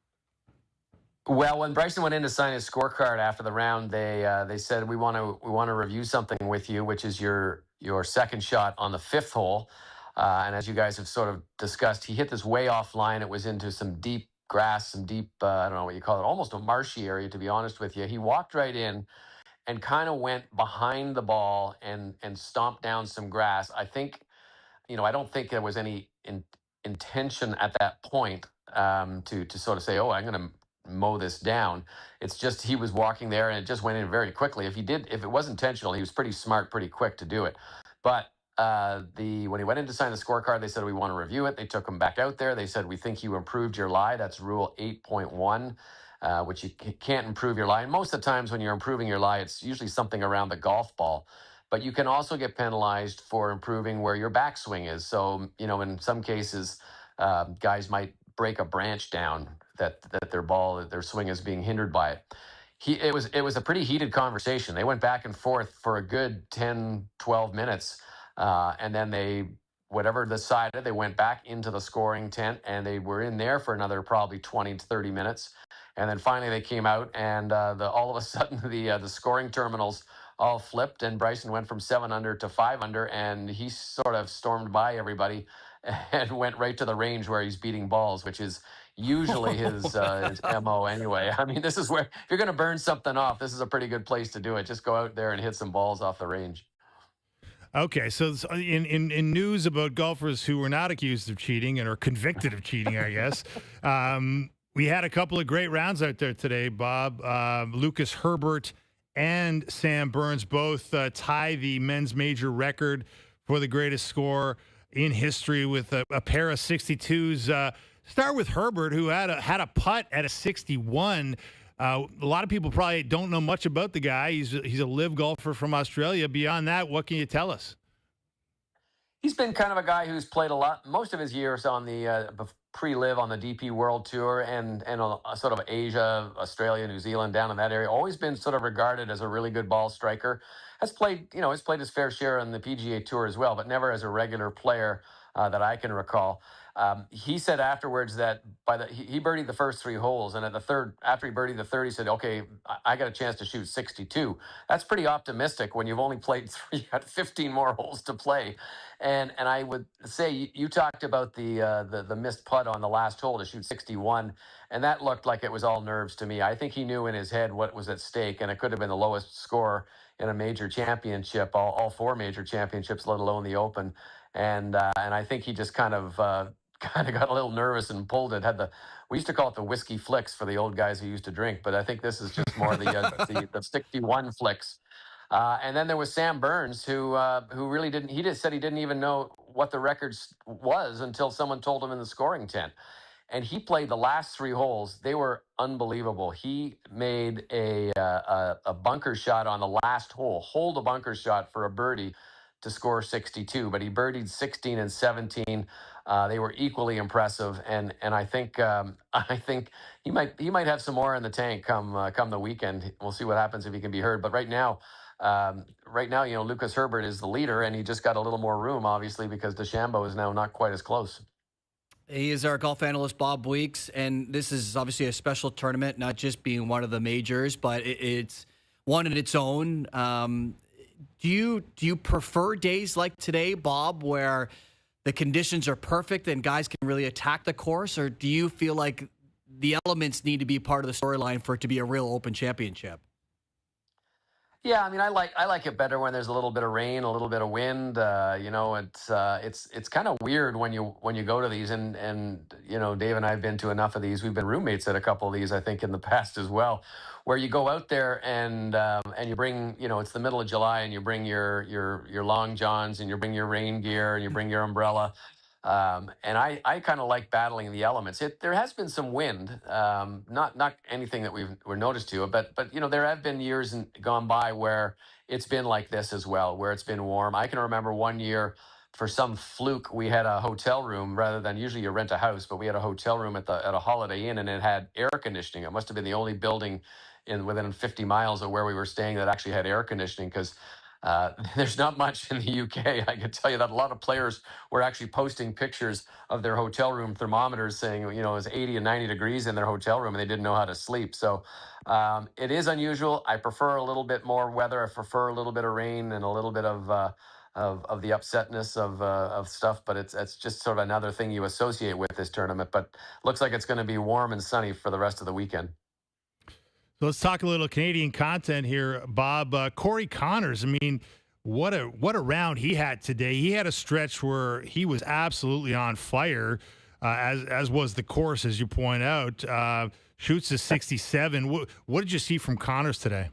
Well, when Bryson went in to sign his scorecard after the round, they said we want to review something with you, which is your second shot on the 5th hole. And as you guys have sort of discussed, he hit this way offline. It was into some deep grass, some deep, I don't know what you call it, almost a marshy area, to be honest with you. He walked right in and kind of went behind the ball and stomped down some grass. I think, I don't think there was any intention at that point to sort of say, oh, I'm going to mow this down. It's just he was walking there and it just went in very quickly. If it was intentional, he was pretty smart, pretty quick to do it. But when he went in to sign the scorecard, they said, we want to review it. They took him back out there. They said, we think you improved your lie. That's rule 8.1, which you can't improve your lie. And most of the times when you're improving your lie, it's usually something around the golf ball. But you can also get penalized for improving where your backswing is. So, in some cases, guys might break a branch down that their swing is being hindered by it. It was a pretty heated conversation. They went back and forth for a good 10, 12 minutes. And then they decided, they went back into the scoring tent and they were in there for another probably 20 to 30 minutes. And then finally they came out and all of a sudden the scoring terminals all flipped and Bryson went from 7 under to 5 under and he sort of stormed by everybody and went right to the range where he's beating balls, which is usually his MO anyway. I mean, this is where, if you're going to burn something off, this is a pretty good place to do it. Just go out there and hit some balls off the range. Okay, so in news about golfers who were not accused of cheating and are convicted of cheating, I guess, we had a couple of great rounds out there today, Bob. Lucas Herbert and Sam Burns both tie the men's major record for the greatest score in history with a pair of 62s. Start with Herbert, who had a putt at a 61. A lot of people probably don't know much about the guy. He's a live golfer from Australia. Beyond that, what can you tell us? He's been kind of a guy who's played a lot, most of his years on the pre-live on the DP World Tour and sort of Asia, Australia, New Zealand, down in that area. Always been sort of regarded as a really good ball striker. Has played his fair share on the PGA Tour as well, but never as a regular player that I can recall. He said afterwards that he birdied the first 3 holes, and at the third, after he birdied the third, he said, "Okay, I got a chance to shoot 62." That's pretty optimistic when you've only played 3, you got 15 more holes to play. And I would say you talked about the missed putt on the last hole to shoot 61, and that looked like it was all nerves to me. I think he knew in his head what was at stake, and it could have been the lowest score in a major championship, all 4 major championships, let alone the Open. And I think he just kind of got a little nervous and pulled it. We used to call it the whiskey flicks for the old guys who used to drink, but I think this is just more the 61 flicks. And then there was Sam Burns, who really didn't. He just said he didn't even know what the record was until someone told him in the scoring tent. And he played the last 3 holes. They were unbelievable. He made a bunker shot on the last hole, hold a bunker shot for a birdie to score 62. But he birdied 16 and 17. They were equally impressive, and I think he might have some more in the tank come the weekend. We'll see what happens if he can be heard. But right now, Lucas Herbert is the leader, and he just got a little more room, obviously, because DeChambeau is now not quite as close. He is our golf analyst, Bob Weeks, and this is obviously a special tournament, not just being one of the majors, but it's one in its own. Do you prefer days like today, Bob, where the conditions are perfect and guys can really attack the course, or do you feel like the elements need to be part of the storyline for it to be a real Open Championship? Yeah, I mean, I like it better when there's a little bit of rain, a little bit of wind. It's kind of weird when you go to these, and Dave and I have been to enough of these. We've been roommates at a couple of these, I think, in the past as well, where you go out there and you bring, it's the middle of July, and you bring your long johns, and you bring your rain gear, and you bring your umbrella. And I kind of like battling the elements. There has been some wind, not anything that we're noticed to, but there have been years gone by where it's been like this as well, where it's been warm. I can remember one year, for some fluke, we had a hotel room rather than usually you rent a house, but we had a hotel room at a Holiday Inn, and it had air conditioning. It must have been the only building within 50 miles of where we were staying that actually had air conditioning, because there's not much in the UK. I can tell you that a lot of players were actually posting pictures of their hotel room thermometers saying, it was 80 and 90 degrees in their hotel room, and they didn't know how to sleep. So it is unusual. I prefer a little bit more weather. I prefer a little bit of rain and a little bit of the upsetness of stuff. But it's just sort of another thing you associate with this tournament. But looks like it's going to be warm and sunny for the rest of the weekend. So let's talk a little Canadian content here, Bob. Corey Connors, I mean, what a round he had today. He had a stretch where he was absolutely on fire, as was the course, as you point out. Shoots to 67. What did you see from Connors today?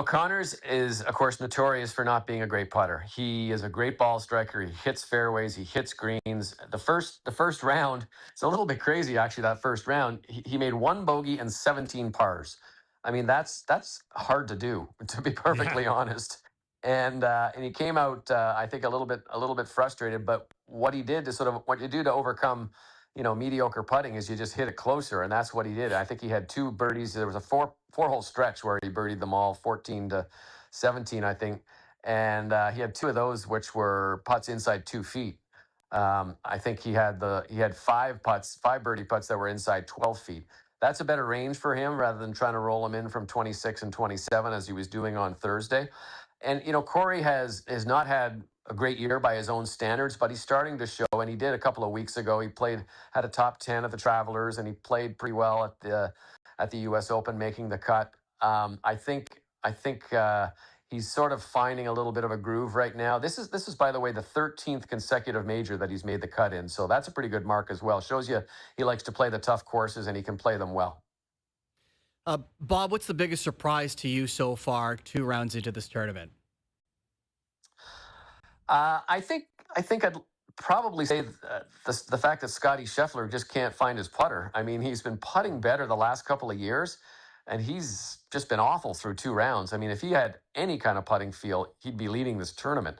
Connors is, of course, notorious for not being a great putter. He is a great ball striker. He hits fairways. He hits greens. The first round, it's a little bit crazy, actually, that first round. He made 1 bogey and 17 pars. I mean, that's hard to do, to be perfectly honest. And he came out, I think, a little bit frustrated. But what he did to what you do to overcome, mediocre putting is you just hit it closer, and that's what he did. I think he had 2 birdies. There was a four-hole stretch where he birdied them all, 14 to 17, I think, and he had 2 of those which were putts inside 2 feet. I think he had 5 birdie putts that were inside 12 feet. That's a better range for him rather than trying to roll him in from 26 and 27 as he was doing on Thursday. And Corey has not had a great year by his own standards, but he's starting to show, and he did a couple of weeks ago. He had a top 10 at the Travelers, and he played pretty well at the U.S. Open, making the cut. I think he's sort of finding a little bit of a groove right now. This is, by the way, the 13th consecutive major that he's made the cut in, so that's a pretty good mark as well. Shows you he likes to play the tough courses, and he can play them well. Bob, what's the biggest surprise to you so far, 2 rounds into this tournament? I think I'd probably say the fact that Scottie Scheffler just can't find his putter. I mean, he's been putting better the last couple of years, and he's just been awful through 2 rounds. I mean, if he had any kind of putting feel, he'd be leading this tournament.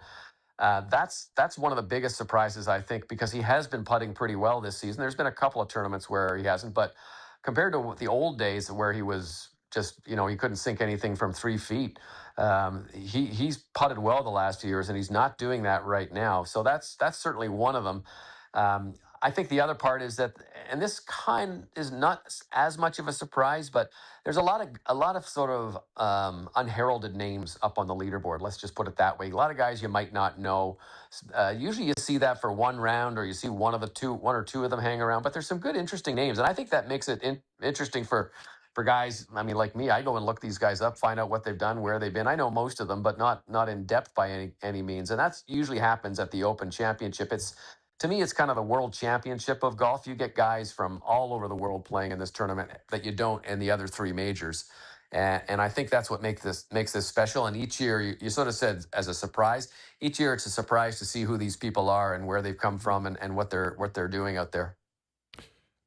That's one of the biggest surprises, I think, because he has been putting pretty well this season. There's been a couple of tournaments where he hasn't, but compared to the old days where he was just, he couldn't sink anything from 3 feet, he's putted well the last few years, and he's not doing that right now. So that's certainly one of them. I think the other part is that, and this kind is not as much of a surprise, but there's a lot of sort of unheralded names up on the leaderboard. Let's just put it that way. A lot of guys you might not know. Usually you see that for 1 round, or you see one or 2 of them hang around. But there's some good, interesting names, and I think that makes it interesting for guys. I mean, like me, I go and look these guys up, find out what they've done, where they've been. I know most of them, but not in depth by any means. And that's usually happens at the Open Championship. To me, it's kind of the world championship of golf. You get guys from all over the world playing in this tournament that you don't in the other 3 majors. And I think that's what makes this special. And each year, you sort of said as a surprise. Each year, it's a surprise to see who these people are and where they've come from and what they're doing out there.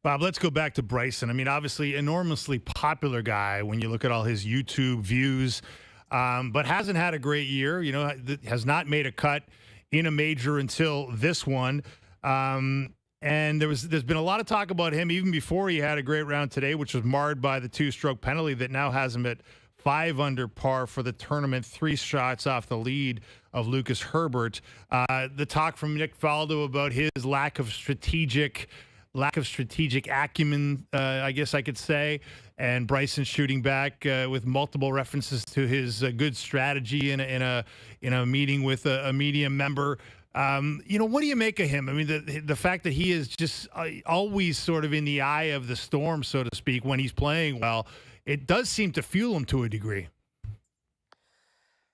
Bob, let's go back to Bryson. I mean, obviously, enormously popular guy when you look at all his YouTube views, but hasn't had a great year. You know, has not made a cut in a major until this one. And there's been a lot of talk about him even before he had a great round today, which was marred by the 2-stroke penalty that now has him at 5 under par for the tournament, 3 shots off the lead of Lucas Herbert. The talk from Nick Faldo about his lack of strategic acumen, I guess I could say, and Bryson shooting back with multiple references to his good strategy in a meeting with a media member. You know, what do you make of him? I mean, the fact that he is just always sort of in the eye of the storm, so to speak, when he's playing well, it does seem to fuel him to a degree.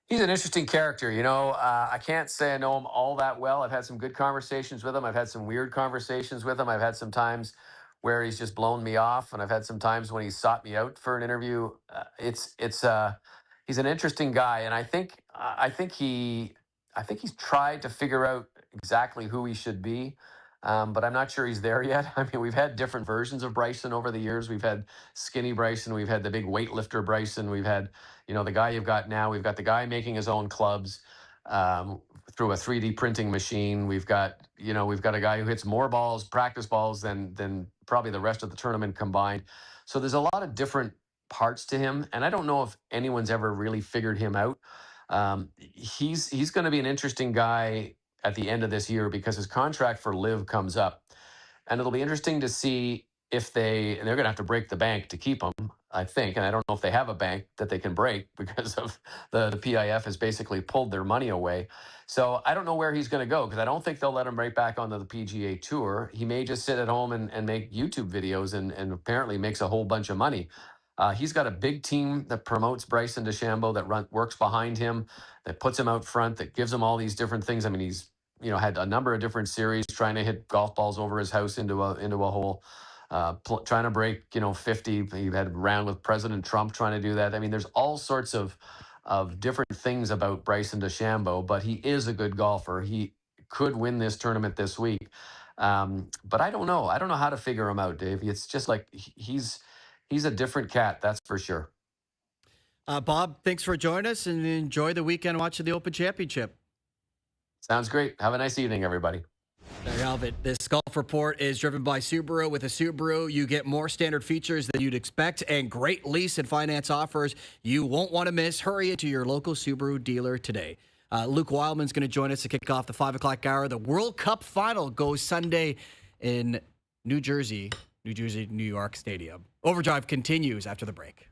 He's an interesting character. You know, I can't say I know him all that well. I've had some good conversations with him. I've had some weird conversations with him. I've had some times where he's just blown me off, and I've had some times when he's sought me out for an interview. He's an interesting guy, and I think he's tried to figure out exactly who he should be. But I'm not sure he's there yet. I mean, we've had different versions of Bryson over the years. We've had skinny Bryson. We've had the big weightlifter Bryson. We've had, the guy you've got now. We've got the guy making his own clubs through a 3D printing machine. We've got a guy who hits more balls, practice balls, than probably the rest of the tournament combined. So there's a lot of different parts to him, and I don't know if anyone's ever really figured him out. He's going to be an interesting guy at the end of this year because his contract for Live comes up, and it'll be interesting to see if they're going to have to break the bank to keep him, I think. And I don't know if they have a bank that they can break because of the PIF has basically pulled their money away. So I don't know where he's going to go because I don't think they'll let him right back onto the PGA Tour. He may just sit at home and make YouTube videos and apparently makes a whole bunch of money. He's got a big team that promotes Bryson DeChambeau, that works behind him, that puts him out front, that gives him all these different things. I mean, he's had a number of different series trying to hit golf balls over his house into a hole, trying to break 50. He had a round with President Trump trying to do that. I mean, there's all sorts of different things about Bryson DeChambeau, but he is a good golfer. He could win this tournament this week, but I don't know. I don't know how to figure him out, Dave. It's just like he's a different cat, that's for sure. Bob, thanks for joining us, and enjoy the weekend watching the Open Championship. Sounds great. Have a nice evening, everybody. There you have it. This golf report is driven by Subaru. With a Subaru, you get more standard features than you'd expect and great lease and finance offers you won't want to miss. Hurry into your local Subaru dealer today. Luke Wildman's going to join us to kick off the 5 o'clock hour. The World Cup final goes Sunday in New Jersey, New York Stadium. OverDrive continues after the break.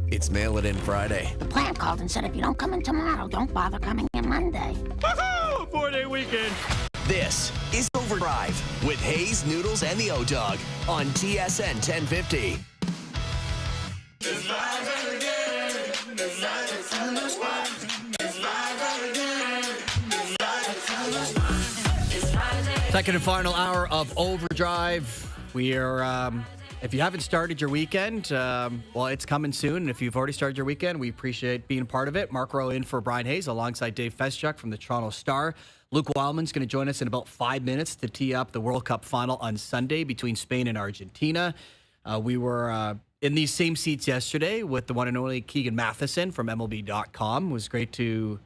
It's Mail It In Friday. The plant called and said if you don't come in tomorrow, don't bother coming in Monday. Woohoo! 4-day weekend. This is OverDrive with Hayes, Noodles, and the O-Dog on TSN 1050. Second and final hour of OverDrive. We are, if you haven't started your weekend, well, it's coming soon. And if you've already started your weekend, we appreciate being part of it. Mark Rowe in for Brian Hayes alongside Dave Feschuk from the Toronto Star. Luke Wildman's going to join us in about 5 minutes to tee up the World Cup final on Sunday between Spain and Argentina. We were in these same seats yesterday with the one and only Keegan Matheson from MLB.com. It was great to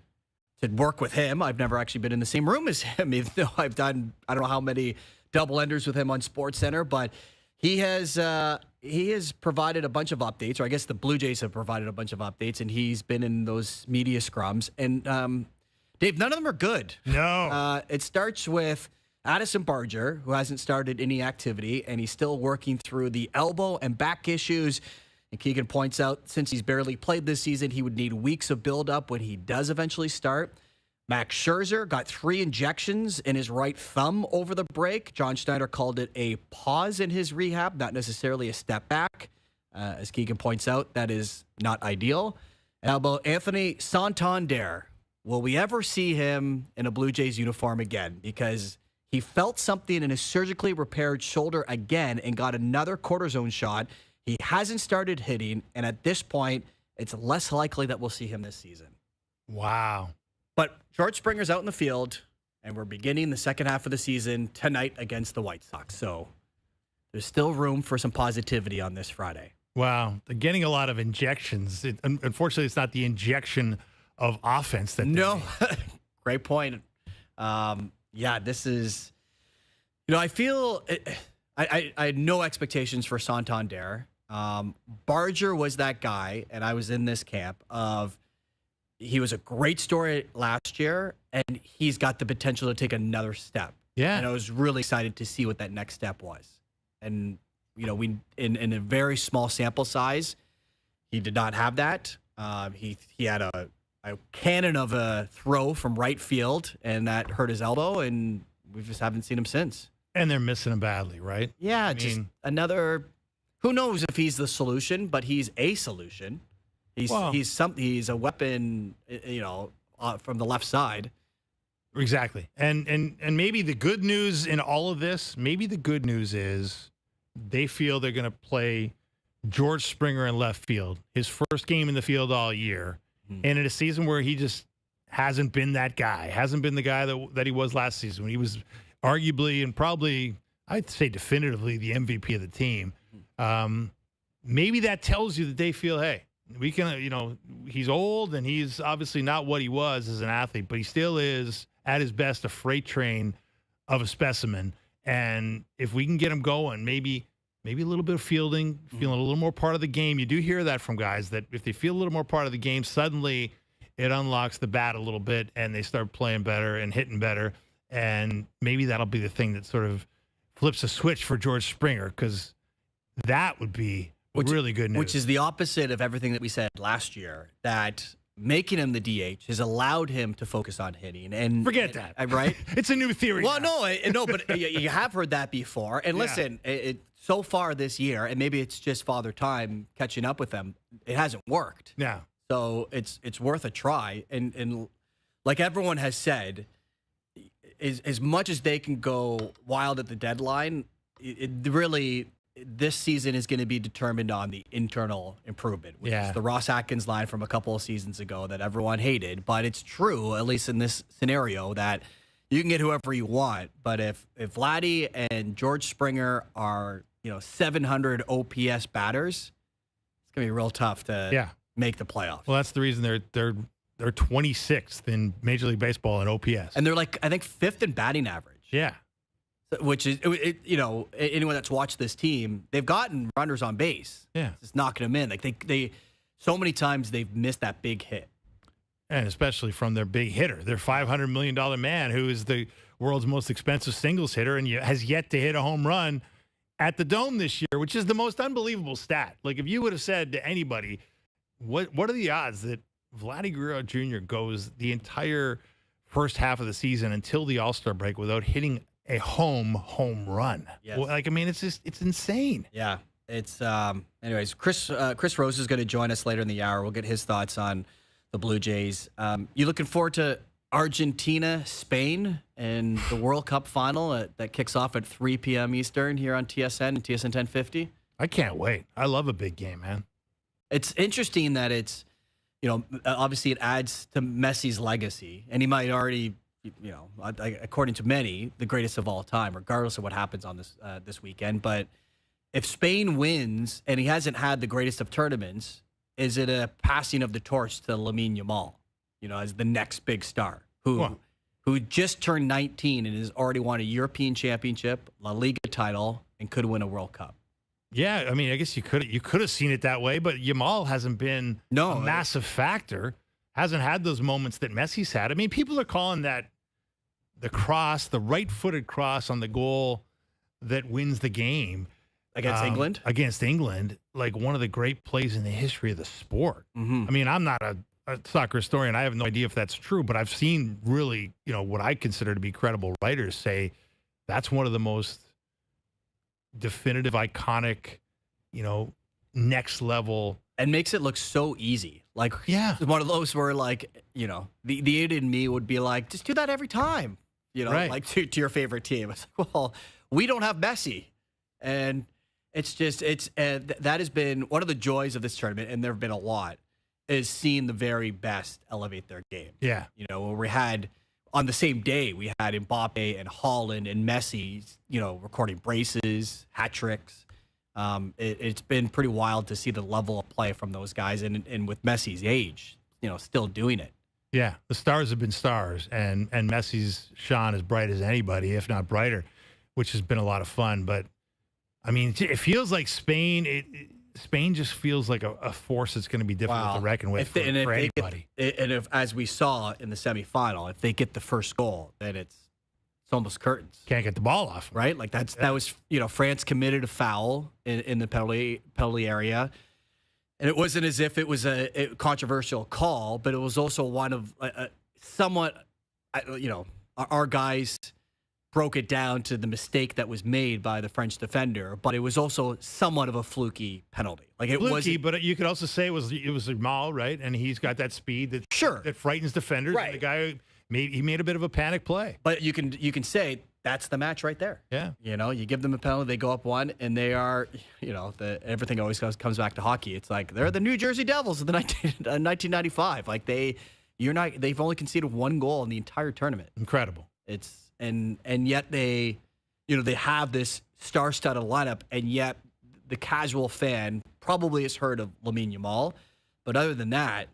work with him. I've never actually been in the same room as him, even though I've done, I don't know how many double enders with him on SportsCenter, but he has provided a bunch of updates, or I guess the Blue Jays have provided a bunch of updates, and he's been in those media scrums. And Dave, none of them are good. No. It starts with Addison Barger, who hasn't started any activity, and he's still working through the elbow and back issues. And Keegan points out, since he's barely played this season, he would need weeks of buildup when he does eventually start. Max Scherzer got 3 injections in his right thumb over the break. John Schneider called it a pause in his rehab, not necessarily a step back. As Keegan points out, that is not ideal. How about Anthony Santander? Will we ever see him in a Blue Jays uniform again? Because he felt something in his surgically repaired shoulder again and got another cortisone shot. He hasn't started hitting, and at this point, it's less likely that we'll see him this season. Wow. But George Springer's out in the field, and we're beginning the second half of the season tonight against the White Sox. So there's still room for some positivity on this Friday. Wow. They're getting a lot of injections. Unfortunately, it's not the injection of offense that they No. need. Great point. Yeah, this is, I feel I had no expectations for Santander. Barger was that guy, and I was in this camp of he was a great story last year, and he's got the potential to take another step. Yeah. And I was really excited to see what that next step was. And, we in a very small sample size, he did not have that. He had a cannon of a throw from right field, and that hurt his elbow, and we just haven't seen him since. And they're missing him badly, right? Yeah, I just mean, another. Who knows if he's the solution? But he's a solution. He's a weapon, from the left side. Exactly. And maybe the good news in all of this, maybe the good news is they feel they're going to play George Springer in left field, his first game in the field all year, and in a season where he just hasn't been that guy, hasn't been the guy that he was last season when he was arguably and probably, I'd say definitively, the MVP of the team. Maybe that tells you that they feel, hey, we can, he's old and he's obviously not what he was as an athlete, but he still is at his best a freight train of a specimen. And if we can get him going, maybe a little bit of fielding, feeling a little more part of the game. You do hear that from guys that if they feel a little more part of the game, suddenly it unlocks the bat a little bit and they start playing better and hitting better. And maybe that'll be the thing that sort of flips a switch for George Springer, because that would be really good news. Which is the opposite of everything that we said last year, that making him the DH has allowed him to focus on hitting. And forget that. Right? It's a new theory. Well, now. no, but you have heard that before. And listen, so far this year, and maybe it's just Father Time catching up with them, it hasn't worked. Yeah. So it's worth a try. And like everyone has said, as much as they can go wild at the deadline, it really, this season is going to be determined on the internal improvement, which is the Ross Atkins line from a couple of seasons ago that everyone hated. But it's true, at least in this scenario, that you can get whoever you want. But if Vladdy and George Springer are 700 OPS batters, it's going to be real tough to make the playoffs. Well, that's the reason they're 26th in Major League Baseball in OPS, and they're I think 5th in batting average. Yeah. Which is, anyone that's watched this team, they've gotten runners on base. Yeah. Just knocking them in. Like they so many times they've missed that big hit. And especially from their big hitter, their $500 million man, who is the world's most expensive singles hitter and has yet to hit a home run at the Dome this year, which is the most unbelievable stat. Like if you would have said to anybody What are the odds that Vladdy Guerrero Jr. goes the entire first half of the season until the All-Star break without hitting a home run? Yes. Well, it's insane. Yeah. It's anyways, Chris Rose is going to join us later in the hour. We'll get his thoughts on the Blue Jays. You looking forward to Argentina, Spain, and the World Cup final that kicks off at 3 p.m. Eastern here on TSN and TSN 1050? I can't wait. I love a big game, man. It's interesting that it's, obviously it adds to Messi's legacy, and he might already, according to many, the greatest of all time, regardless of what happens on this weekend. But if Spain wins and he hasn't had the greatest of tournaments, is it a passing of the torch to Lamine Yamal, as the next big star who just turned 19 and has already won a European championship, La Liga title, and could win a World Cup? Yeah, I mean, I guess you could have seen it that way, but Yamal hasn't been a massive factor. Hasn't had those moments that Messi's had. I mean, people are calling that the right-footed cross on the goal that wins the game against England, like one of the great plays in the history of the sport. Mm-hmm. I mean, I'm not a soccer historian. I have no idea if that's true, but I've seen really, what I consider to be credible writers say that's one of the most definitive, iconic, next level, and makes it look so easy. Like, yeah, one of those where, like, the idiot in me would be like, just do that every time, right. Like to your favorite team. It's like, well, we don't have Messi, and that has been one of the joys of this tournament, and there have been a lot, is seeing the very best elevate their game. Yeah, where we had. On the same day, we had Mbappe and Haaland and Messi, recording braces, hat tricks. It's been pretty wild to see the level of play from those guys, and with Messi's age, still doing it. Yeah, the stars have been stars, and Messi's shone as bright as anybody, if not brighter, which has been a lot of fun. But I mean, it feels like Spain. Spain just feels like a force that's going to be difficult to reckon with for anybody. If, as we saw in the semifinal, if they get the first goal, then it's almost curtains. Can't get the ball off, right? Like that was France committed a foul in the penalty area, and it wasn't as if it was a controversial call, but it was also one of somewhat, our guys broke it down to the mistake that was made by the French defender, but it was also somewhat of a fluky penalty. Like it was, but you could also say it was Jamal, right? And he's got that speed that frightens defenders. Right. And the guy made a bit of a panic play. But you can say that's the match right there. Yeah. You give them a penalty, they go up one, and they are, everything always comes back to hockey. It's like they're the New Jersey Devils of the 1995. Like they've only conceded one goal in the entire tournament. Incredible. And yet they have this star-studded lineup, and yet the casual fan probably has heard of Lamine Yamal, but other than that,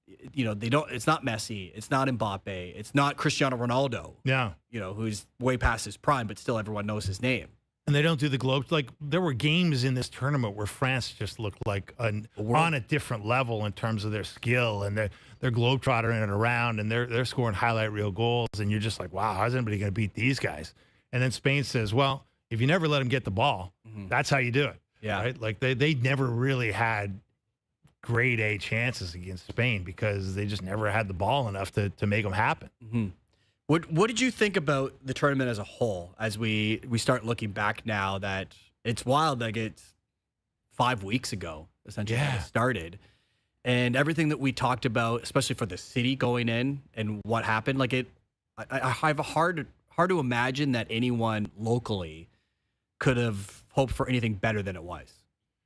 they don't. It's not Messi, it's not Mbappe, it's not Cristiano Ronaldo. Yeah, who's way past his prime, but still everyone knows his name. And they don't do the globe. Like there were games in this tournament where France just looked like on a different level in terms of their skill, and they're globetrottering it around, and they're scoring highlight reel goals, and you're just like, wow, how's anybody going to beat these guys? And then Spain says, well, if you never let them get the ball, that's how you do it. Yeah, right. Like they never really had grade A chances against Spain because they just never had the ball enough to make them happen. Mm-hmm. What did you think about the tournament as a whole as we start looking back now that it's wild, like it's 5 weeks ago, essentially, when it started, and everything that we talked about, especially for the city going in and what happened, like I have a hard to imagine that anyone locally could have hoped for anything better than it was.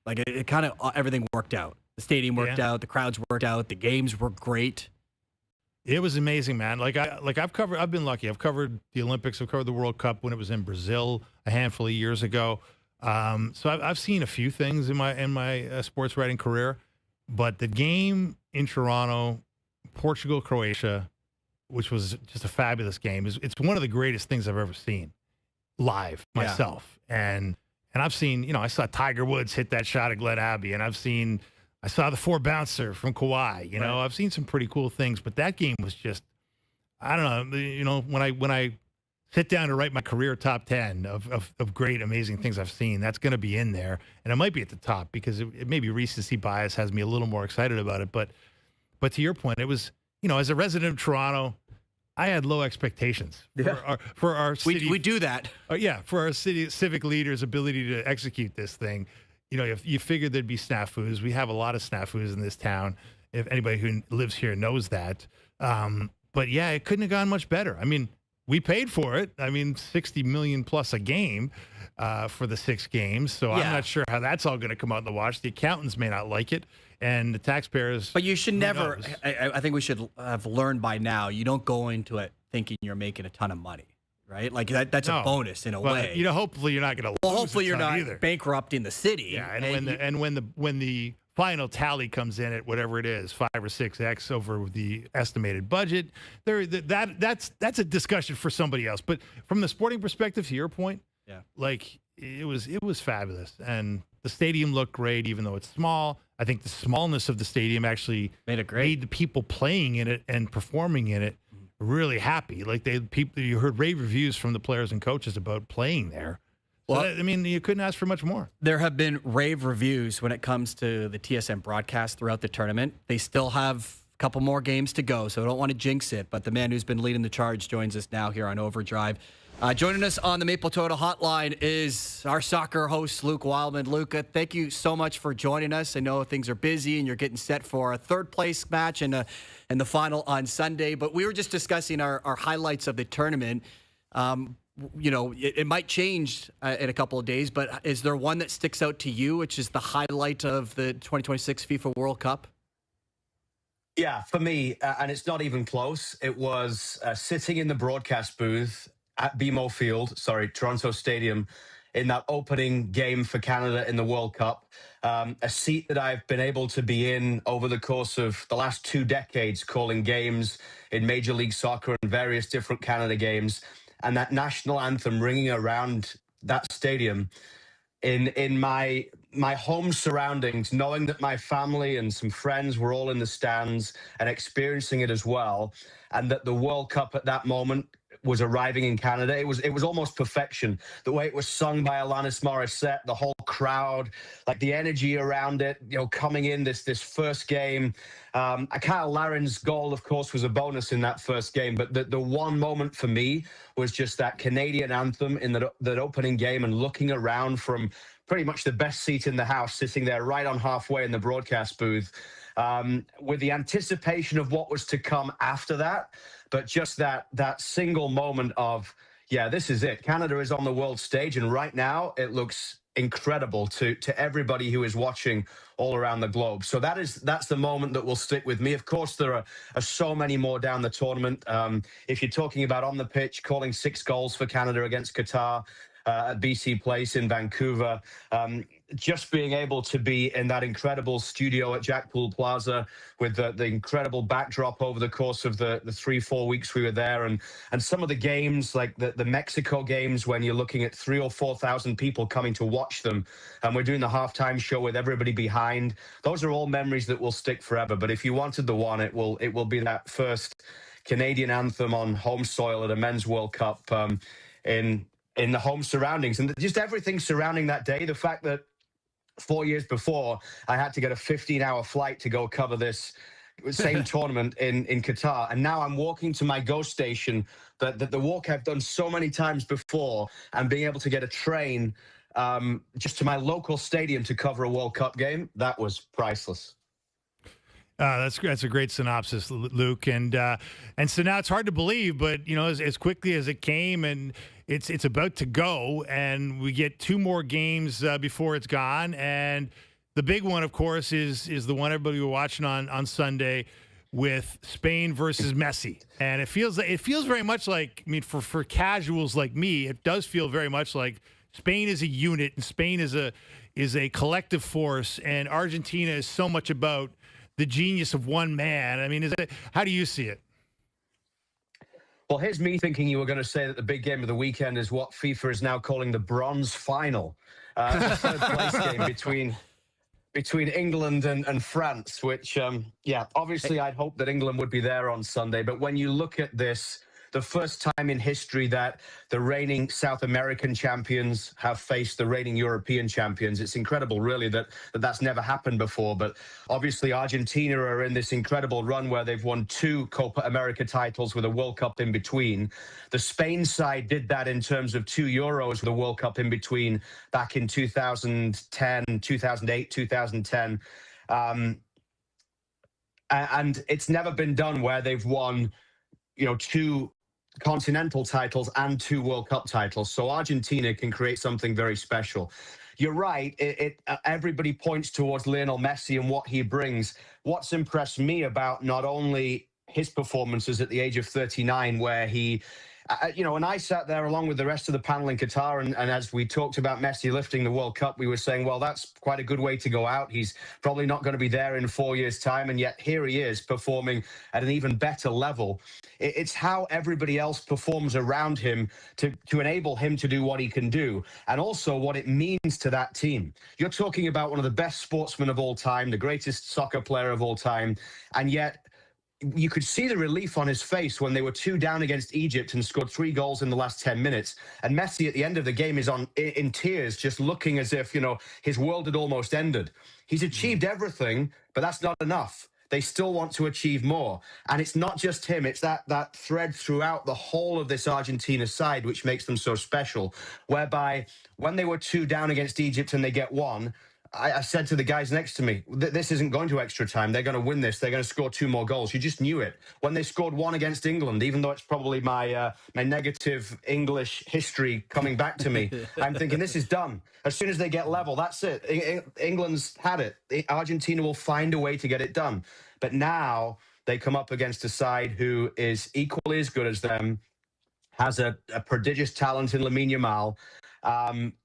Like it kind of, everything worked out. The stadium worked out, the crowds worked out, the games were great. It was amazing, man. I've been lucky. I've covered the Olympics. I've covered the World Cup when it was in Brazil a handful of years ago. So I've seen a few things in my sports writing career, but the game in Toronto, Portugal, Croatia, which was just a fabulous game, it's one of the greatest things I've ever seen live myself. And I've seen, I saw Tiger Woods hit that shot at Glen Abbey, and I saw the 4-bouncer from Kawhi. I've seen some pretty cool things, but that game was just, I don't know. When I sit down to write my career top 10 of great, amazing things I've seen, that's going to be in there. And it might be at the top because it maybe recency bias has me a little more excited about it. But to your point, it was, as a resident of Toronto, I had low expectations for our city. We do that. For our city civic leaders' ability to execute this thing. If you figured there'd be snafus. We have a lot of snafus in this town. If anybody who lives here knows that. But yeah, it couldn't have gone much better. I mean, we paid for it. I mean, $60 million plus a game for the 6 games. So I'm not sure how that's all going to come out in the wash. The accountants may not like it, and the taxpayers. But you should never. I think we should have learned by now. You don't go into it thinking you're making a ton of money, right? Like that's a bonus in a way. Hopefully you're not going to. Well, hopefully you're not either. bankrupting the city. Yeah, and when the final tally comes in at whatever it is, 5 or 6x over the estimated budget, that's a discussion for somebody else. But from the sporting perspective, to your point, like it was fabulous, and the stadium looked great, even though it's small. I think the smallness of the stadium actually made the people playing in it and performing in it really happy. Like you heard rave reviews from the players and coaches about playing there. Well, I mean, you couldn't ask for much more. There have been rave reviews when it comes to the TSN broadcast throughout the tournament. They still have a couple more games to go, so I don't want to jinx it. But the man who's been leading the charge joins us now here on OverDrive. Joining us on the Maple Toyota Hotline is our soccer host, Luke Wildman. Luca, thank you so much for joining us. I know things are busy and you're getting set for a third-place match and the final on Sunday. But we were just discussing our highlights of the tournament. It might change in a couple of days, but is there one that sticks out to you, which is the highlight of the 2026 FIFA World Cup? Yeah, for me, and it's not even close, it was sitting in the broadcast booth at Toronto Stadium, in that opening game for Canada in the World Cup. A seat that I've been able to be in over the course of the last 2 decades, calling games in Major League Soccer and various different Canada games. And that national anthem ringing around that stadium in my home surroundings, knowing that my family and some friends were all in the stands and experiencing it as well, and that the World Cup at that moment was arriving in Canada. It was almost perfection. The way it was sung by Alanis Morissette, the whole crowd, like the energy around it, coming in this first game. Kyle Larin's goal, of course, was a bonus in that first game, but the one moment for me was just that Canadian anthem in that opening game, and looking around from pretty much the best seat in the house, sitting there right on halfway in the broadcast booth, with the anticipation of what was to come after that. But just that single moment of, this is it. Canada is on the world stage, and right now it looks incredible to everybody who is watching all around the globe. So that's the moment that will stick with me. Of course, there are so many more down the tournament. If you're talking about on the pitch, calling 6 goals for Canada against Qatar at BC Place in Vancouver, just being able to be in that incredible studio at Jackpool Plaza with the incredible backdrop over the course of the 3-4 weeks we were there, and some of the games like the Mexico games, when you're looking at 3,000 or 4,000 people coming to watch them, and we're doing the halftime show with everybody behind. Those are all memories that will stick forever. But if you wanted the one, it will be that first Canadian anthem on home soil at a men's World Cup in the home surroundings, and just everything surrounding that day. The fact that 4 years before, I had to get a 15-hour flight to go cover this same tournament in Qatar, and now I'm walking to my go station, the walk I've done so many times before, and being able to get a train just to my local stadium to cover a World Cup game, that was priceless. That's a great synopsis, Luke, and so now it's hard to believe, but as quickly as it came, and it's about to go, and we get 2 more games before it's gone, and the big one, of course, is the one everybody were watching on Sunday with Spain versus Messi, and it feels very much like, I mean, for casuals like me, it does feel very much like Spain is a unit, and Spain is a collective force, and Argentina is so much about the genius of one man. I mean, how do you see it? Well, here's me thinking you were going to say that the big game of the weekend is what FIFA is now calling the bronze final, the third place game between England and France, which, obviously I'd hope that England would be there on Sunday. But when you look at this the first time in history that the reigning South American champions have faced the reigning European champions. It's incredible, really, that's never happened before. But obviously, Argentina are in this incredible run where they've won 2 Copa America titles with a World Cup in between. The Spain side did that in terms of 2 Euros with a World Cup in between back in 2010, 2008, 2010. And it's never been done where they've won, 2 continental titles and 2 World Cup titles. So Argentina can create something very special. You're right. Everybody points towards Lionel Messi and what he brings. What's impressed me about not only his performances at the age of 39, where he, when I sat there along with the rest of the panel in Qatar, and as we talked about Messi lifting the World Cup, we were saying, well, that's quite a good way to go out. He's probably not going to be there in 4 years' time, and yet here he is performing at an even better level. It's how everybody else performs around him to enable him to do what he can do, and also what it means to that team. You're talking about one of the best sportsmen of all time, the greatest soccer player of all time, and yet you could see the relief on his face when they were 2 down against Egypt and scored 3 goals in the last 10 minutes. And Messi at the end of the game is in tears, just looking as if, his world had almost ended. He's achieved everything, but that's not enough. They still want to achieve more. And it's not just him. It's that thread throughout the whole of this Argentina side, which makes them so special, whereby when they were 2 down against Egypt and they get 1, I said to the guys next to me, this isn't going to extra time. They're going to win this. They're going to score 2 more goals. You just knew it. When they scored 1 against England, even though it's probably my negative English history coming back to me, I'm thinking this is done. As soon as they get level, that's it. England's had it. Argentina will find a way to get it done. But now they come up against a side who is equally as good as them, has a prodigious talent in Lamine Yamal,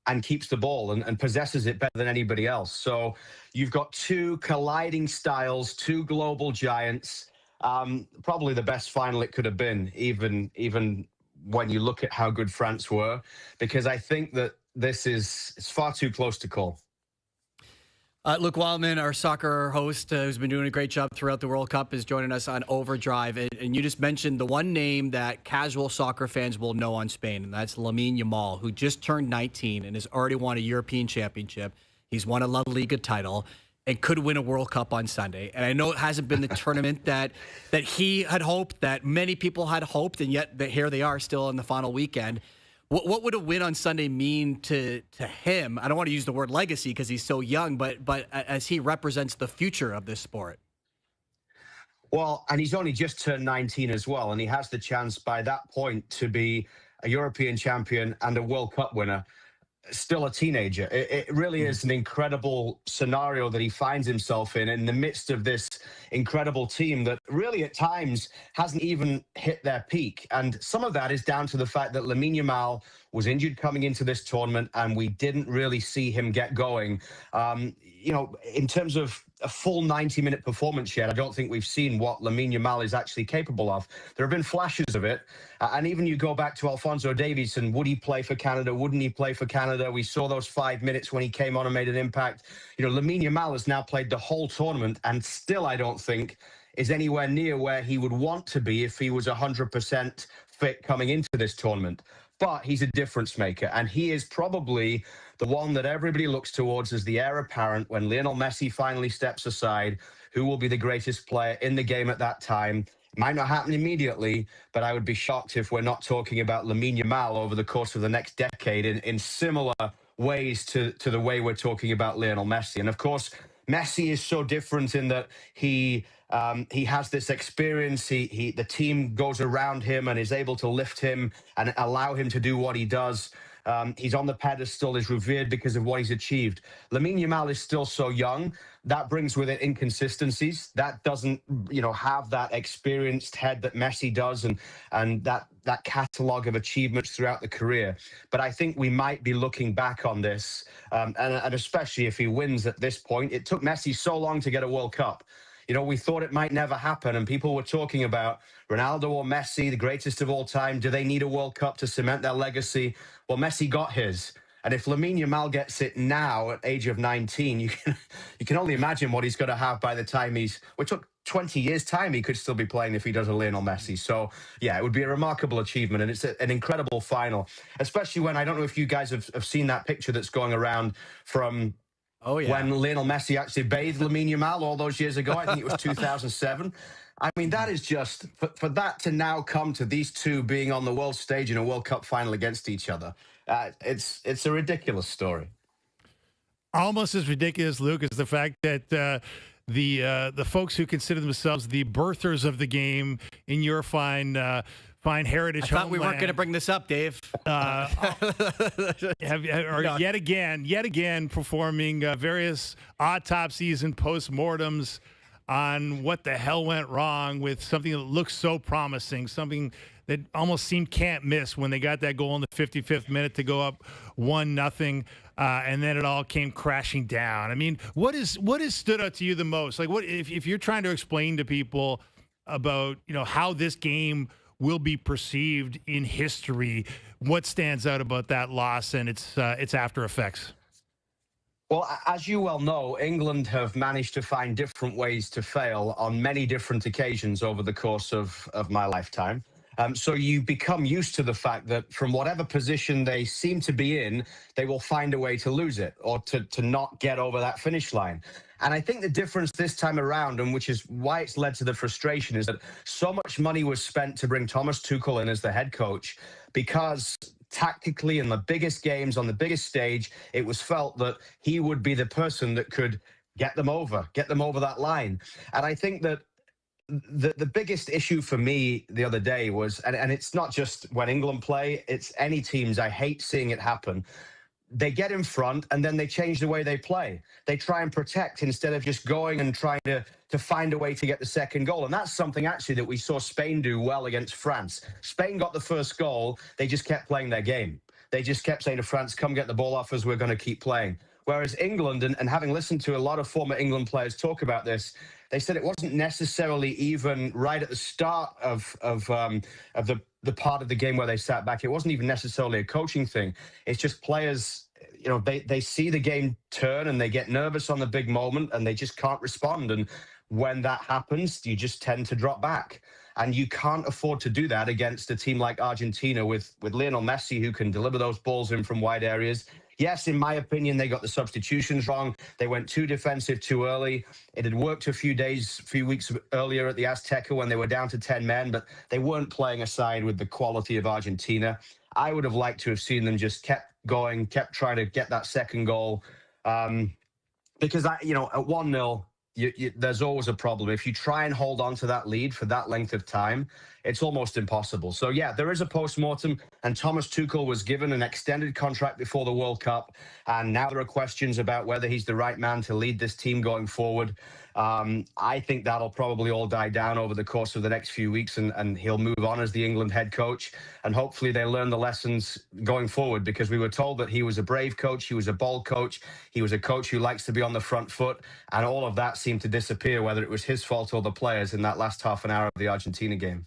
and keeps the ball and possesses it better than anybody else. So you've got 2 colliding styles, 2 global giants, probably the best final it could have been, even when you look at how good France were, because I think that it's far too close to call. Luke Wildman, our soccer host, who's been doing a great job throughout the World Cup, is joining us on OverDrive. And you just mentioned the one name that casual soccer fans will know on Spain, and that's Lamine Yamal, who just turned 19 and has already won a European championship. He's won a La Liga title and could win a World Cup on Sunday. And I know it hasn't been the tournament that he had hoped, that many people had hoped, and yet here they are still in the final weekend. What would a win on Sunday mean to him? I don't want to use the word legacy because he's so young, but as he represents the future of this sport. Well, and he's only just turned 19 as well, and he has the chance by that point to be a European champion and a World Cup winner. Still a teenager. It really is an incredible scenario that he finds himself in the midst of this incredible team that really at times hasn't even hit their peak. And some of that is down to the fact that Lamine Yamal was injured coming into this tournament and we didn't really see him get going. In terms of a full 90-minute performance yet, I don't think we've seen what Lamine Yamal is actually capable of. There have been flashes of it. And even you go back to Alphonso Davies and would he play for Canada? Wouldn't he play for Canada? We saw those 5 minutes when he came on and made an impact. Lamine Yamal has now played the whole tournament and still, I don't think, is anywhere near where he would want to be if he was 100% fit coming into this tournament. But he's a difference maker, and he is probably the one that everybody looks towards as the heir apparent when Lionel Messi finally steps aside, who will be the greatest player in the game at that time. It might not happen immediately, but I would be shocked if we're not talking about Lamine Yamal over the course of the next decade in similar ways to the way we're talking about Lionel Messi. And of course, Messi is so different in that he has this experience. The team goes around him and is able to lift him and allow him to do what he does. He's on the pedestal, is revered because of what he's achieved. Lamine Yamal is still so young. That brings with it inconsistencies. That doesn't, have that experienced head that Messi does and that catalogue of achievements throughout the career. But I think we might be looking back on this, and especially if he wins at this point. It took Messi so long to get a World Cup. We thought it might never happen, and people were talking about Ronaldo or Messi, the greatest of all time. Do they need a World Cup to cement their legacy? Well, Messi got his. And if Lamine Yamal gets it now at age of 19, you can only imagine what he's going to have by the time 20 years' time, he could still be playing if he does a Lionel Messi. So, yeah, it would be a remarkable achievement. And it's an incredible final, especially when I don't know if you guys have seen that picture that's going around from when Lionel Messi actually bathed Lamine Yamal all those years ago. I think it was 2007. I mean, that is just, for that to now come to these two being on the world stage in a World Cup final against each other, it's a ridiculous story. Almost as ridiculous, Luke, is the fact that the folks who consider themselves the birthers of the game in your fine heritage. I thought we weren't going to bring this up, Dave. Are yet again performing various autopsies and postmortems on what the hell went wrong with something that looks so promising, something that almost seemed can't miss when they got that goal in the 55th minute to go up 1-0, and then it all came crashing down. I mean, what has stood out to you the most? Like, what if you're trying to explain to people about how this game will be perceived in history? What stands out about that loss and its after effects? Well, as you well know, England have managed to find different ways to fail on many different occasions over the course of my lifetime. So you become used to the fact that from whatever position they seem to be in, they will find a way to lose it or to not get over that finish line. And I think the difference this time around, and which is why it's led to the frustration, is that so much money was spent to bring Thomas Tuchel in as the head coach because tactically in the biggest games on the biggest stage, it was felt that he would be the person that could get them over that line. And I think that the biggest issue for me the other day was, and it's not just when England play, it's any teams. I hate seeing it happen. They get in front and then they change the way they play. They try and protect instead of just going and trying to find a way to get the second goal. And that's something actually that we saw Spain do well against France. Spain got the first goal. They just kept playing their game. They just kept saying to France, come get the ball off us. We're going to keep playing. Whereas England, and having listened to a lot of former England players talk about this, they said it wasn't necessarily even right at the start of the part of the game where they sat back. It wasn't even necessarily a coaching thing. It's just players, they see the game turn and they get nervous on the big moment and they just can't respond. And when that happens, you just tend to drop back. And you can't afford to do that against a team like Argentina with Lionel Messi, who can deliver those balls in from wide areas. Yes, in my opinion, they got the substitutions wrong. They went too defensive too early. It had worked a few weeks earlier at the Azteca when they were down to 10 men, but they weren't playing a side with the quality of Argentina. I would have liked to have seen them just kept going, kept trying to get that second goal. Because, at 1-0, there's always a problem. If you try and hold on to that lead for that length of time, it's almost impossible. So, yeah, there is a post-mortem, and Thomas Tuchel was given an extended contract before the World Cup, and now there are questions about whether he's the right man to lead this team going forward. I think that'll probably all die down over the course of the next few weeks, and he'll move on as the England head coach, and hopefully they learn the lessons going forward, because we were told that he was a brave coach, he was a bold coach, he was a coach who likes to be on the front foot, and all of that seemed to disappear, whether it was his fault or the players in that last half an hour of the Argentina game.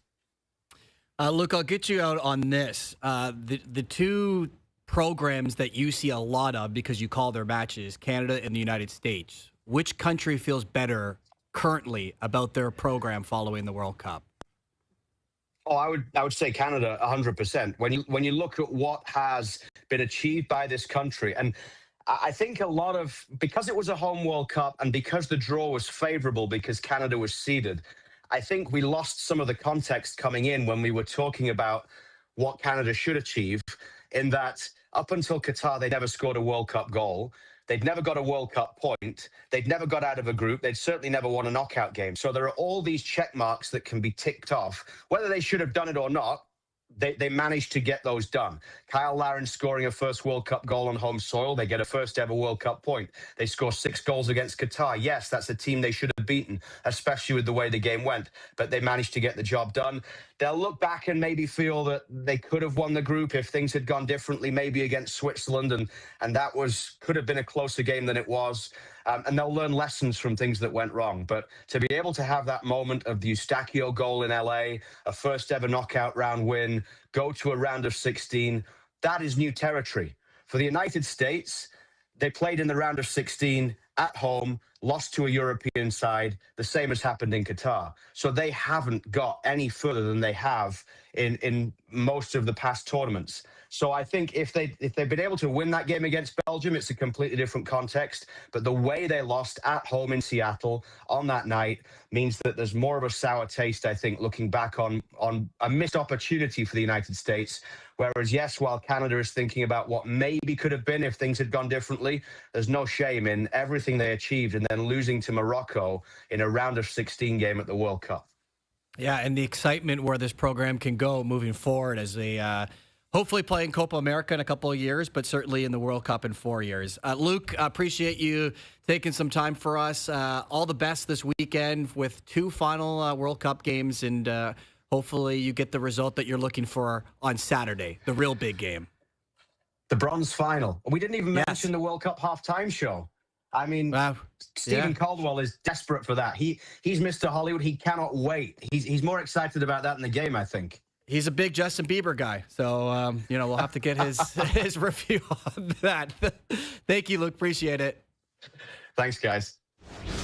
Luke, I'll get you out on this. The two programs that you see a lot of because you call their matches, Canada and the United States. Which country feels better currently about their program following the World Cup? Oh, I would say Canada 100%. When you look at what has been achieved by this country, and I think because it was a home World Cup and because the draw was favorable because Canada was seeded, I think we lost some of the context coming in when we were talking about what Canada should achieve, in that up until Qatar, they never scored a World Cup goal. They'd never got a World Cup point. They'd never got out of a group. They'd certainly never won a knockout game. So there are all these check marks that can be ticked off. Whether they should have done it or not, they managed to get those done. Kyle Larin scoring a first World Cup goal on home soil. They get a first ever World Cup point. They score 6 goals against Qatar. Yes, that's a team they should have beaten, especially with the way the game went, but they managed to get the job done. They'll look back and maybe feel that they could have won the group if things had gone differently, maybe against Switzerland, and that could have been a closer game than it was. And they'll learn lessons from things that went wrong. But to be able to have that moment of the Eustachio goal in LA, a first ever knockout round win, go to a round of 16, that is new territory. For the United States, they played in the round of 16 at home, lost to a European side, the same has happened in Qatar. So they haven't got any further than they have in most of the past tournaments. So I think if they've been able to win that game against Belgium, it's a completely different context. But the way they lost at home in Seattle on that night means that there's more of a sour taste, I think, looking back on a missed opportunity for the United States. Whereas, yes, while Canada is thinking about what maybe could have been if things had gone differently, there's no shame in everything they achieved and then losing to Morocco in a round of 16 game at the World Cup. Yeah, and the excitement where this program can go moving forward as they hopefully play in Copa America in a couple of years, but certainly in the World Cup in 4 years. Luke, appreciate you taking some time for us. All the best this weekend with 2 final World Cup games, and hopefully you get the result that you're looking for on Saturday, the real big game. The bronze final. We didn't even mention the World Cup halftime show. I mean, Stephen Caldwell is desperate for that. He's Mr. Hollywood. He cannot wait. He's more excited about that than the game, I think. He's a big Justin Bieber guy, so we'll have to get his review on that. Thank you, Luke. Appreciate it. Thanks, guys.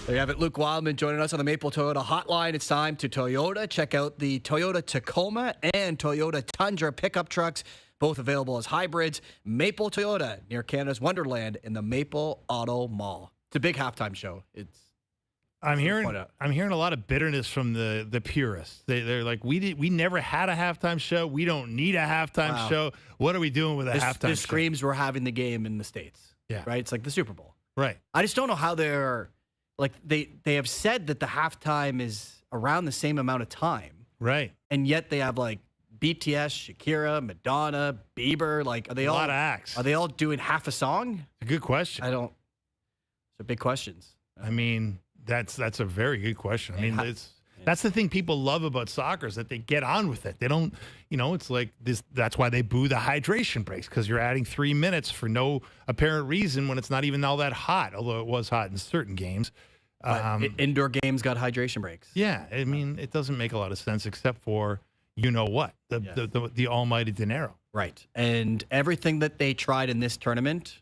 There you have it. Luke Wildman joining us on the Maple Toyota Hotline. It's time to Toyota. Check out the Toyota Tacoma and Toyota Tundra pickup trucks, both available as hybrids. Maple Toyota, near Canada's Wonderland in the Maple Auto Mall. It's a big halftime show. I'm hearing a lot of bitterness from the purists. They're like, we never had a halftime show. We don't need a halftime show. What are we doing with a halftime show? This screams we're having the game in the States. Yeah. Right? It's like the Super Bowl. Right. I just don't know how they're like they have said that the halftime is around the same amount of time. Right. And yet they have like BTS, Shakira, Madonna, Bieber. Like, are they a lot of acts? Are they all doing half a song? A good question. They're big questions. I mean, that's a very good question. I mean, that's the thing people love about soccer is that they get on with it. They don't, it's like this. That's why they boo the hydration breaks, because you're adding 3 minutes for no apparent reason when it's not even all that hot, although it was hot in certain games. Indoor games got hydration breaks. Yeah, I mean, it doesn't make a lot of sense except for the almighty dinero. Right, and everything that they tried in this tournament,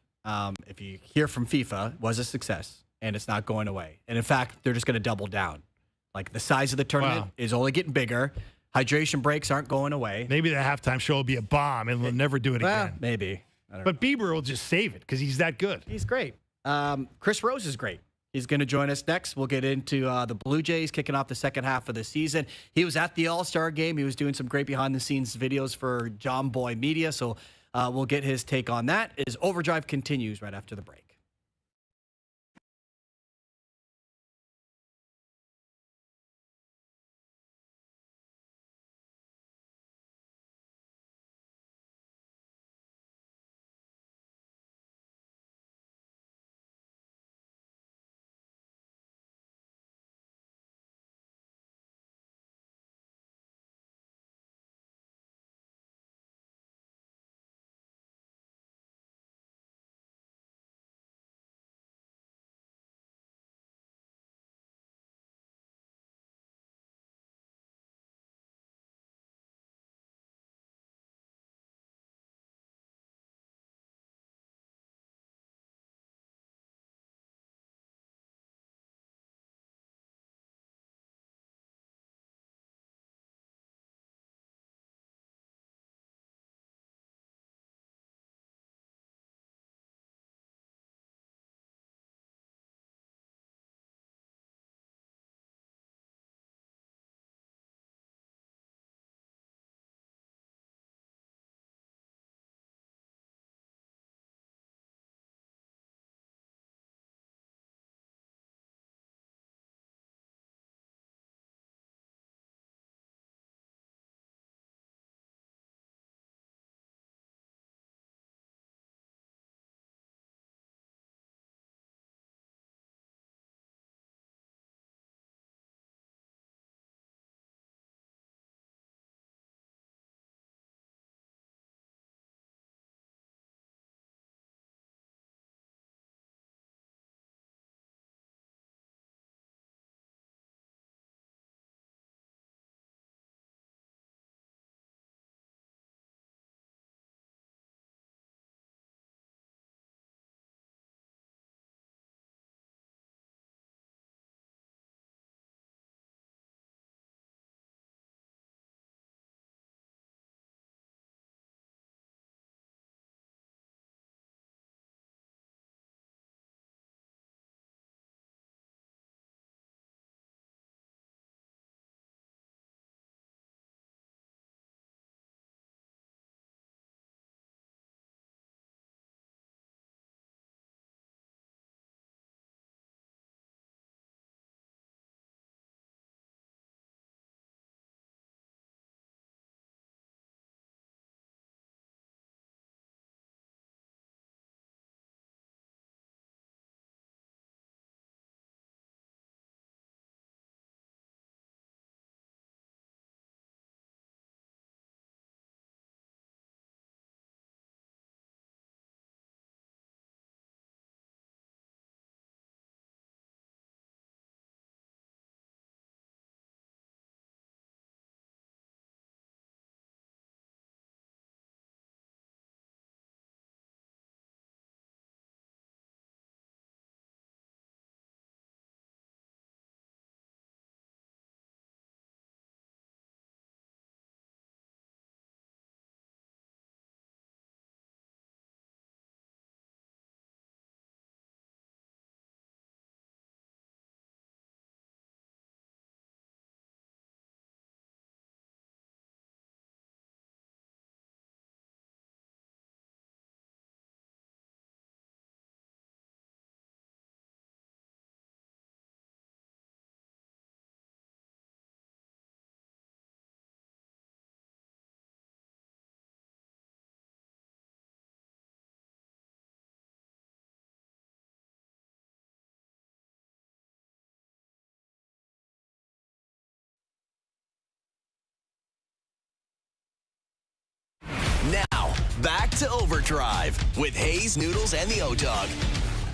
if you hear from FIFA, was a success, and it's not going away. And in fact, they're just going to double down. Like, the size of the tournament is only getting bigger. Hydration breaks aren't going away. Maybe the halftime show will be a bomb and we'll never do it again. Maybe. But Bieber will just save it because he's that good. He's great. Chris Rose is great. He's going to join us next. We'll get into the Blue Jays kicking off the second half of the season. He was at the All-Star game. He was doing some great behind-the-scenes videos for John Boy Media, so we'll get his take on that as OverDrive continues right after the break. Now, back to Overdrive with Hayes, Noodles, and the O-Dog.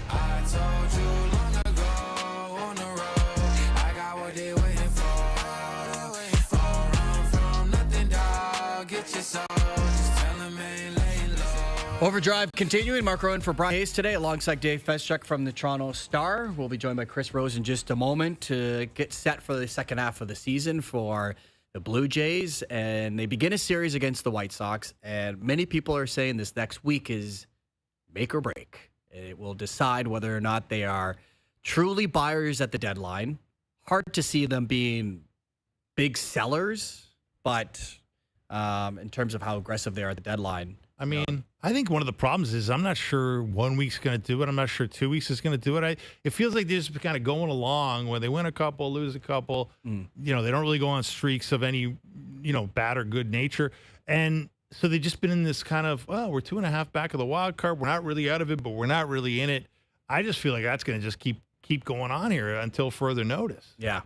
I told you long ago on the road, I got what they waiting for. Don't run from nothing, dog. Get your soul. Just tell them ain't laying low. Overdrive continuing. Mark Rowan for Brian Hayes today, alongside Dave Feschuk from the Toronto Star. We'll be joined by Chris Rose in just a moment to get set for the second half of the season for the Blue Jays. And they begin a series against the White Sox. And many people are saying this next week is make or break. It will decide whether or not they are truly buyers at the deadline. Hard to see them being big sellers, but in terms of how aggressive they are at the deadline. I mean, I think one of the problems is I'm not sure 1 week's going to do it. I'm not sure 2 weeks is going to do it. It feels like they're just kind of going along where they win a couple, lose a couple. You know, they don't really go on streaks of any, bad or good nature. And so they've just been in this kind of, well, we're 2.5 back of the wild card. We're not really out of it, but we're not really in it. I just feel like that's going to just keep going on here until further notice. Yeah.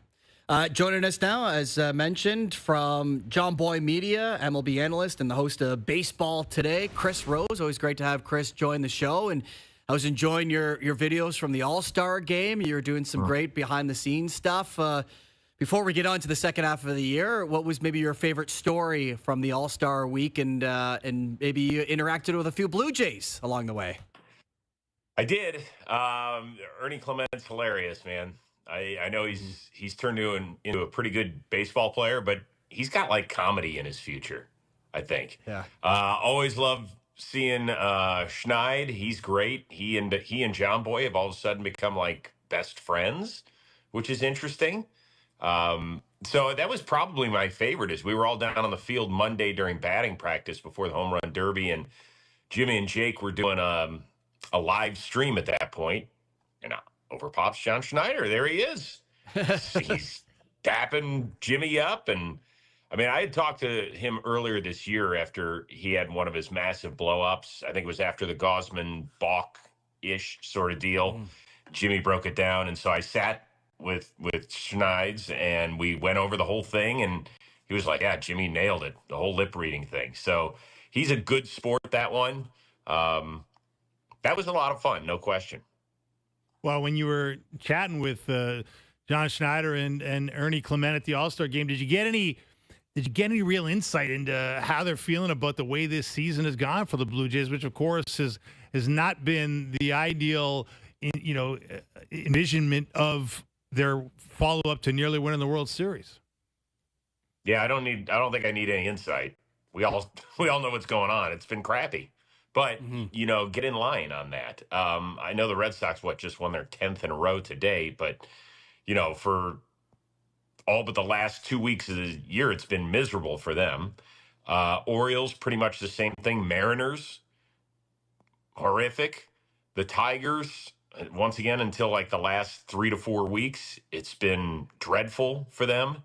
Joining us now, as mentioned, from John Boy Media, MLB analyst and the host of Baseball Today, Chris Rose. Always great to have Chris join the show. And I was enjoying your videos from the All-Star game. You're doing some great behind-the-scenes stuff. Before we get on to the second half of the year, what was maybe your favorite story from the All-Star week, and maybe you interacted with a few Blue Jays along the way? I did. Ernie Clement's hilarious, man. I know he's turned into a pretty good baseball player, but he's got like comedy in his future, I think. Yeah. Always love seeing Schneid. He's great. He and John Boy have all of a sudden become like best friends, which is interesting. So that was probably my favorite. Is we were all down on the field Monday during batting practice before the home run derby, and Jimmy and Jake were doing a live stream at that point, and over pops John Schneider. There he is. He's dapping Jimmy up. And I mean, I had talked to him earlier this year after he had one of his massive blow-ups. I think it was after the Gosman-Balk-ish sort of deal. Jimmy broke it down. And so I sat with Schneids and we went over the whole thing. And he was like, yeah, Jimmy nailed it, the whole lip reading thing. So he's a good sport, that one. That was a lot of fun, no question. Well, when you were chatting with John Schneider and Ernie Clement at the All-Star game, did you get any real insight into how they're feeling about the way this season has gone for the Blue Jays, which of course has not been the ideal, envisionment of their follow-up to nearly winning the World Series? Yeah, I don't think I need any insight. We all know what's going on. It's been crappy. But, get in line on that. I know the Red Sox, just won their 10th in a row today. But, for all but the last 2 weeks of the year, it's been miserable for them. Orioles, pretty much the same thing. Mariners, horrific. The Tigers, once again, until like the last 3 to 4 weeks, it's been dreadful for them.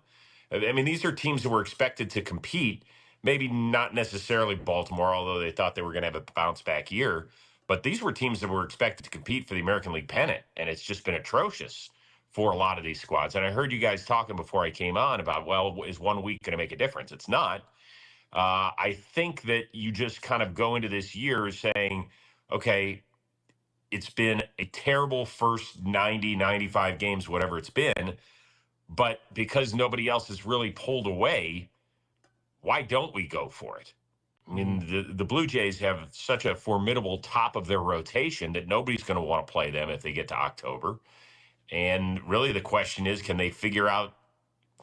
I mean, these are teams that were expected to compete. Maybe not necessarily Baltimore, although they thought they were going to have a bounce-back year. But these were teams that were expected to compete for the American League pennant, and it's just been atrocious for a lot of these squads. And I heard you guys talking before I came on about, well, is 1 week going to make a difference? It's not. I think that you just kind of go into this year saying, okay, it's been a terrible first 90, 95 games, whatever it's been, but because nobody else has really pulled away, why don't we go for it? I mean, the Blue Jays have such a formidable top of their rotation that nobody's going to want to play them if they get to October. And really the question is, can they figure out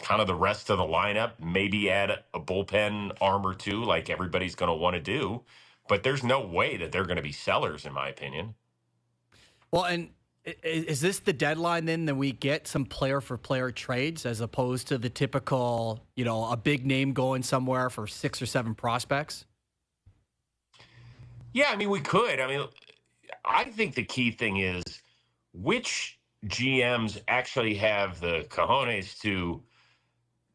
kind of the rest of the lineup, maybe add a bullpen arm or two like everybody's going to want to do? But there's no way that they're going to be sellers, in my opinion. Well, and is this the deadline then that we get some player-for-player trades as opposed to the typical, a big name going somewhere for 6 or 7 prospects? Yeah, I mean, we could. I mean, I think the key thing is which GMs actually have the cojones to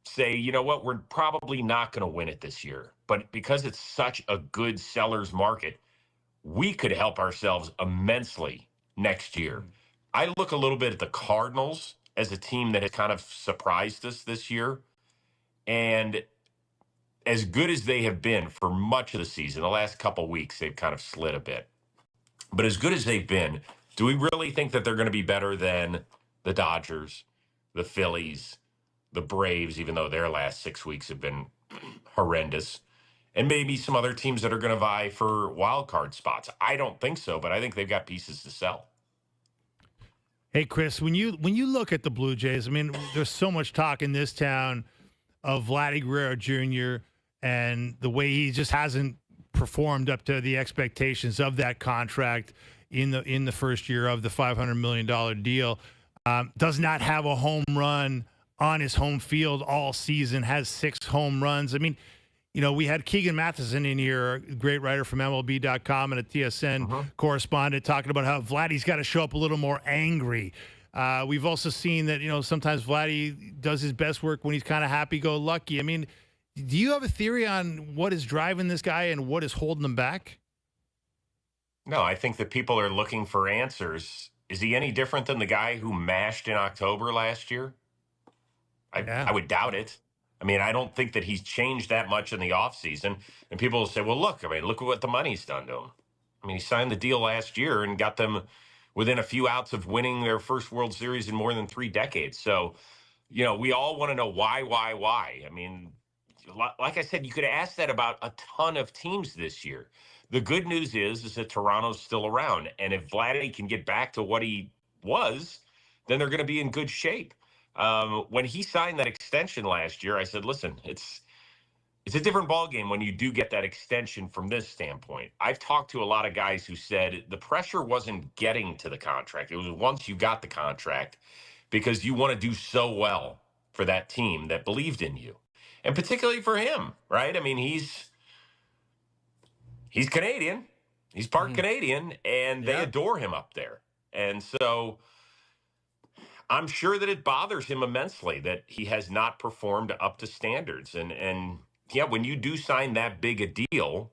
say, you know what, we're probably not going to win it this year. But because it's such a good seller's market, we could help ourselves immensely next year. I look a little bit at the Cardinals as a team that has kind of surprised us this year. And as good as they have been for much of the season, the last couple of weeks, they've kind of slid a bit. But as good as they've been, do we really think that they're going to be better than the Dodgers, the Phillies, the Braves, even though their last 6 weeks have been horrendous, and maybe some other teams that are going to vie for wild card spots? I don't think so, but I think they've got pieces to sell. Hey, Chris, when you look at the Blue Jays, I mean, there's so much talk in this town of Vladdy Guerrero Jr. and the way he just hasn't performed up to the expectations of that contract in the first year of the $500 million deal. Does not have a home run on his home field all season, has 6 home runs. I mean, you know, we had Keegan Matheson in here, a great writer from MLB.com and a TSN correspondent, talking about how Vladdy's got to show up a little more angry. We've also seen that, you know, sometimes Vladdy does his best work when he's kind of happy-go-lucky. I mean, do you have a theory on what is driving this guy and what is holding him back? No, I think that people are looking for answers. Is he any different than the guy who mashed in October last year? I would doubt it. I mean, I don't think that he's changed that much in the offseason. And people will say, well, look at what the money's done to him. I mean, he signed the deal last year and got them within a few outs of winning their first World Series in more than 3 decades. So, you know, we all want to know why. I mean, like I said, you could ask that about a ton of teams this year. The good news is that Toronto's still around. And if Vladdy can get back to what he was, then they're going to be in good shape. When he signed that extension last year, I said, listen, it's a different ballgame when you do get that extension from this standpoint. I've talked to a lot of guys who said the pressure wasn't getting to the contract. It was once you got the contract, because you want to do so well for that team that believed in you. And particularly for him, right? I mean, he's Canadian. He's part Canadian, and they adore him up there. And so I'm sure that it bothers him immensely that he has not performed up to standards. And yeah, when you do sign that big a deal,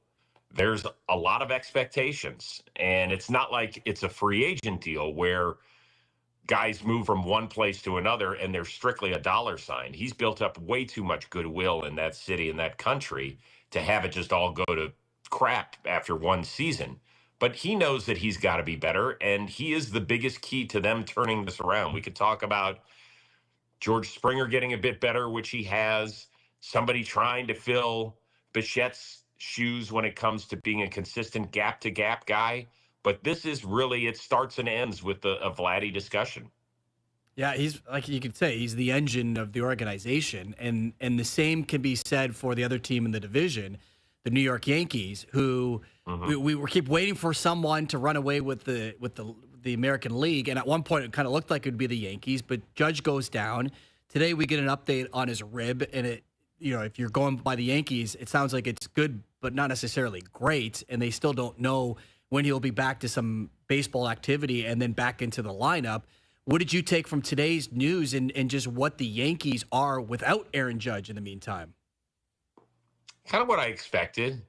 there's a lot of expectations. And it's not like it's a free agent deal where guys move from one place to another and they're strictly a dollar sign. He's built up way too much goodwill in that city and that country to have it just all go to crap after one season. But he knows that he's got to be better, and he is the biggest key to them turning this around. We could talk about George Springer getting a bit better, which he has, somebody trying to fill Bichette's shoes when it comes to being a consistent gap-to-gap guy. But this is really, it starts and ends with a Vladdy discussion. Yeah, he's, like you could say, he's the engine of the organization. And the same can be said for the other team in the division, the New York Yankees, who we keep waiting for someone to run away with the American League. And at one point, it kind of looked like it would be the Yankees, but Judge goes down. Today, we get an update on his rib, and it, you know, if you're going by the Yankees, it sounds like it's good, but not necessarily great. And they still don't know when he'll be back to some baseball activity and then back into the lineup. What did you take from today's news and just what the Yankees are without Aaron Judge in the meantime? Kind of what I expected.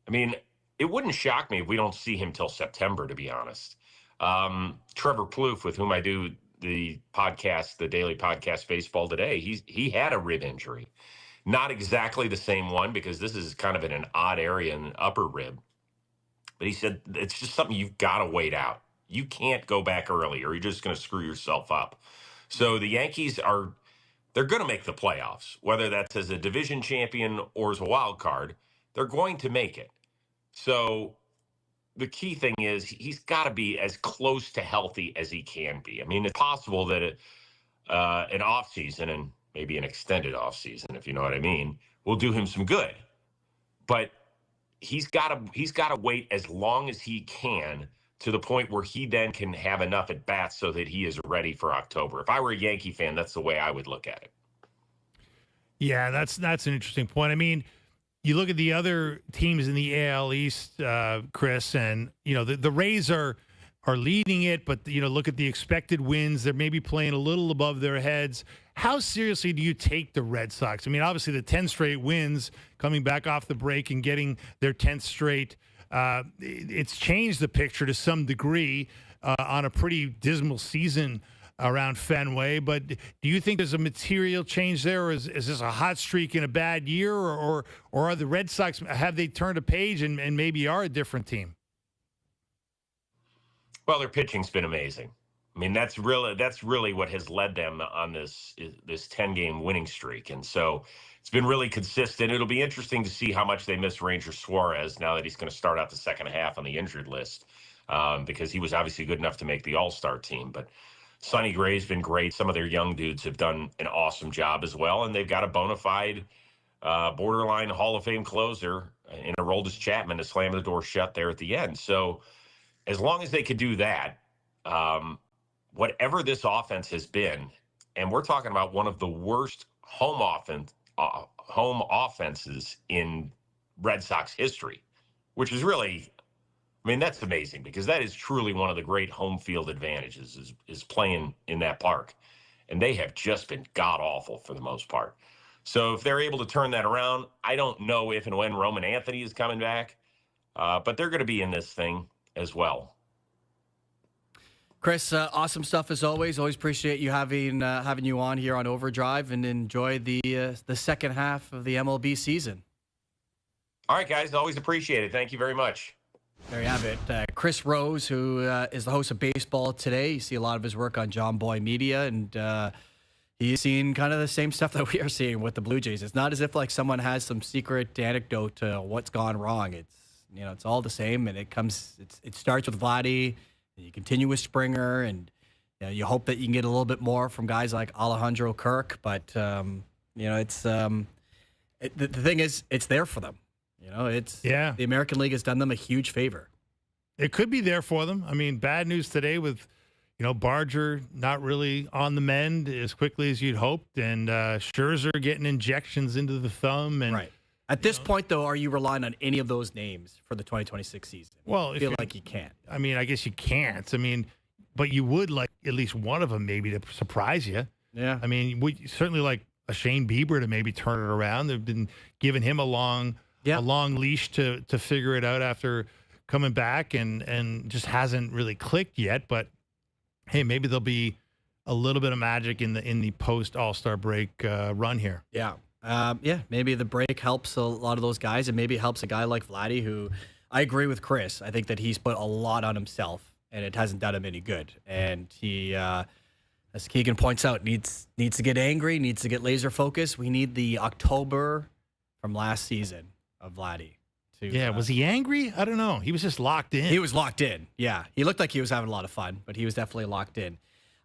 I mean, it wouldn't shock me if we don't see him till September, to be honest. Trevor Plouffe, with whom I do the podcast, the daily podcast Baseball Today, he had a rib injury. Not exactly the same one, because this is kind of in an odd area in the upper rib. But he said it's just something you've got to wait out. You can't go back early or you're just going to screw yourself up. So the Yankees they're going to make the playoffs, whether that's as a division champion or as a wild card. They're going to make it. So the key thing is he's got to be as close to healthy as he can be. I mean, it's possible that an offseason, and maybe an extended offseason, if you know what I mean, will do him some good. But he's got to wait as long as he can, to the point where he then can have enough at bats so that he is ready for October. If I were a Yankee fan, that's the way I would look at it. Yeah, that's an interesting point. I mean, you look at the other teams in the AL East, Chris, and you know the Rays are leading it, but you know, look at the expected wins. They're maybe playing a little above their heads. How seriously do you take the Red Sox? I mean, obviously the 10 straight wins, coming back off the break and getting their 10th straight. It's changed the picture to some degree on a pretty dismal season around Fenway. But do you think there's a material change there, or is this a hot streak in a bad year, or are the Red Sox, have they turned a page and maybe are a different team? Well, their pitching's been amazing. I mean, that's really what has led them on this 10-game winning streak, and so it's been really consistent. It'll be interesting to see how much they miss Ranger Suarez now that he's going to start out the second half on the injured list, because he was obviously good enough to make the All-Star team. But Sonny Gray's been great. Some of their young dudes have done an awesome job as well, and they've got a bona fide borderline Hall of Fame closer in Aroldis Chapman to slam the door shut there at the end. So as long as they could do that, whatever this offense has been, and we're talking about one of the worst home offenses in Red Sox history, which is really, I mean, that's amazing, because that is truly one of the great home field advantages is playing in that park. And they have just been god-awful for the most part. So if they're able to turn that around, I don't know if and when Roman Anthony is coming back, but they're going to be in this thing as well. Chris, awesome stuff as always. Always appreciate you having you on here on OverDrive, and enjoy the second half of the MLB season. All right, guys. Always appreciate it. Thank you very much. There you have it. Chris Rose, who is the host of Baseball Today. You see a lot of his work on John Boy Media, and he's seen kind of the same stuff that we are seeing with the Blue Jays. It's not as if like someone has some secret anecdote to what's gone wrong. It's, you know, it's all the same, and it starts with Vladdy, and you continue with Springer, and you know, you hope that you can get a little bit more from guys like Alejandro Kirk. But you know, it's the thing is, it's there for them. You know, the American League has done them a huge favor. It could be there for them. I mean, bad news today with, you know, Barger not really on the mend as quickly as you'd hoped, and Scherzer getting injections into the thumb. And right. At this point, though, are you relying on any of those names for the 2026 season? Well, I feel like you can't. I mean, I guess you can't. I mean, but you would like at least one of them maybe to surprise you. Yeah. I mean, we certainly like a Shane Bieber to maybe turn it around. They've been giving him a long leash to figure it out after coming back, and just hasn't really clicked yet. But hey, maybe there'll be a little bit of magic in the post All-Star break run here. Yeah. Maybe the break helps a lot of those guys, and maybe it helps a guy like Vladdy, who I agree with Chris. I think that he's put a lot on himself, and it hasn't done him any good. And he, as Keegan points out, needs to get angry, needs to get laser focused. We need the October from last season of Vladdy. Was he angry? I don't know. He was just locked in. He was locked in. Yeah, he looked like he was having a lot of fun, but he was definitely locked in.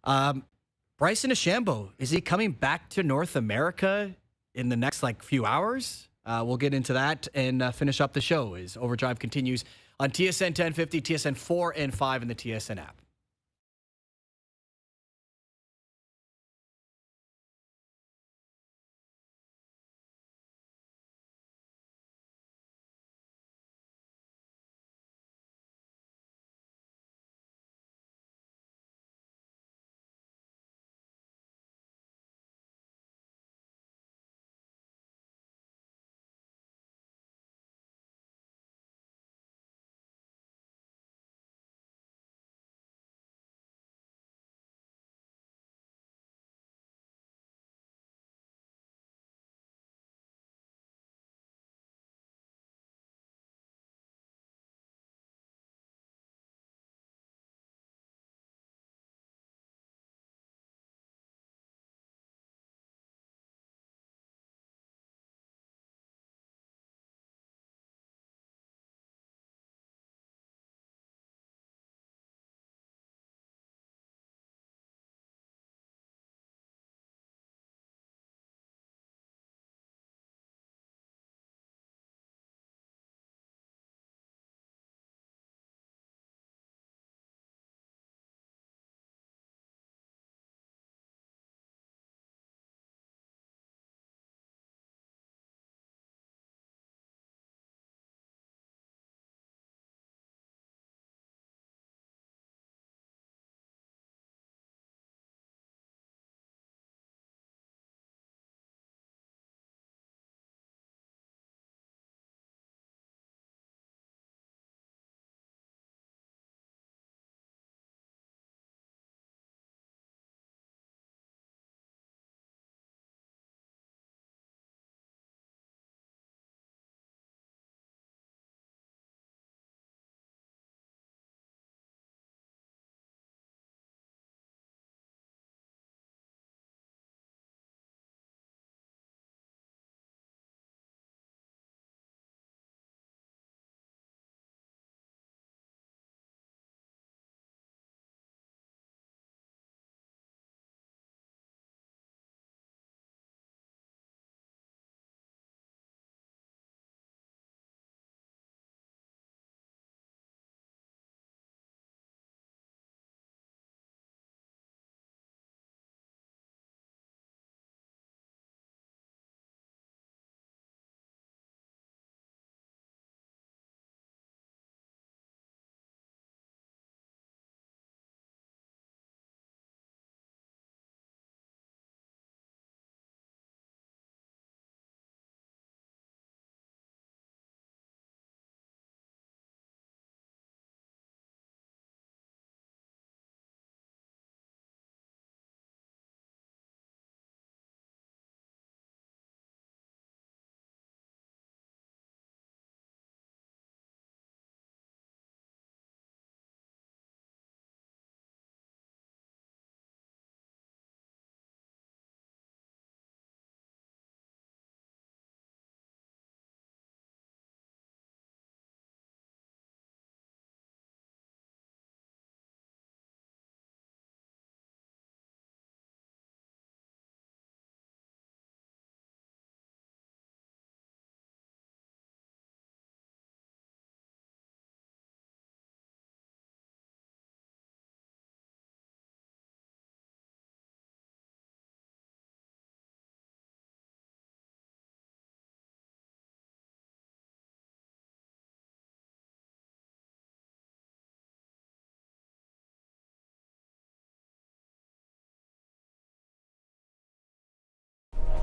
Bryson DeChambeau, is he coming back to North America in the next few hours? We'll get into that and finish up the show as OverDrive continues on TSN 1050, TSN 4 and 5 in the TSN app.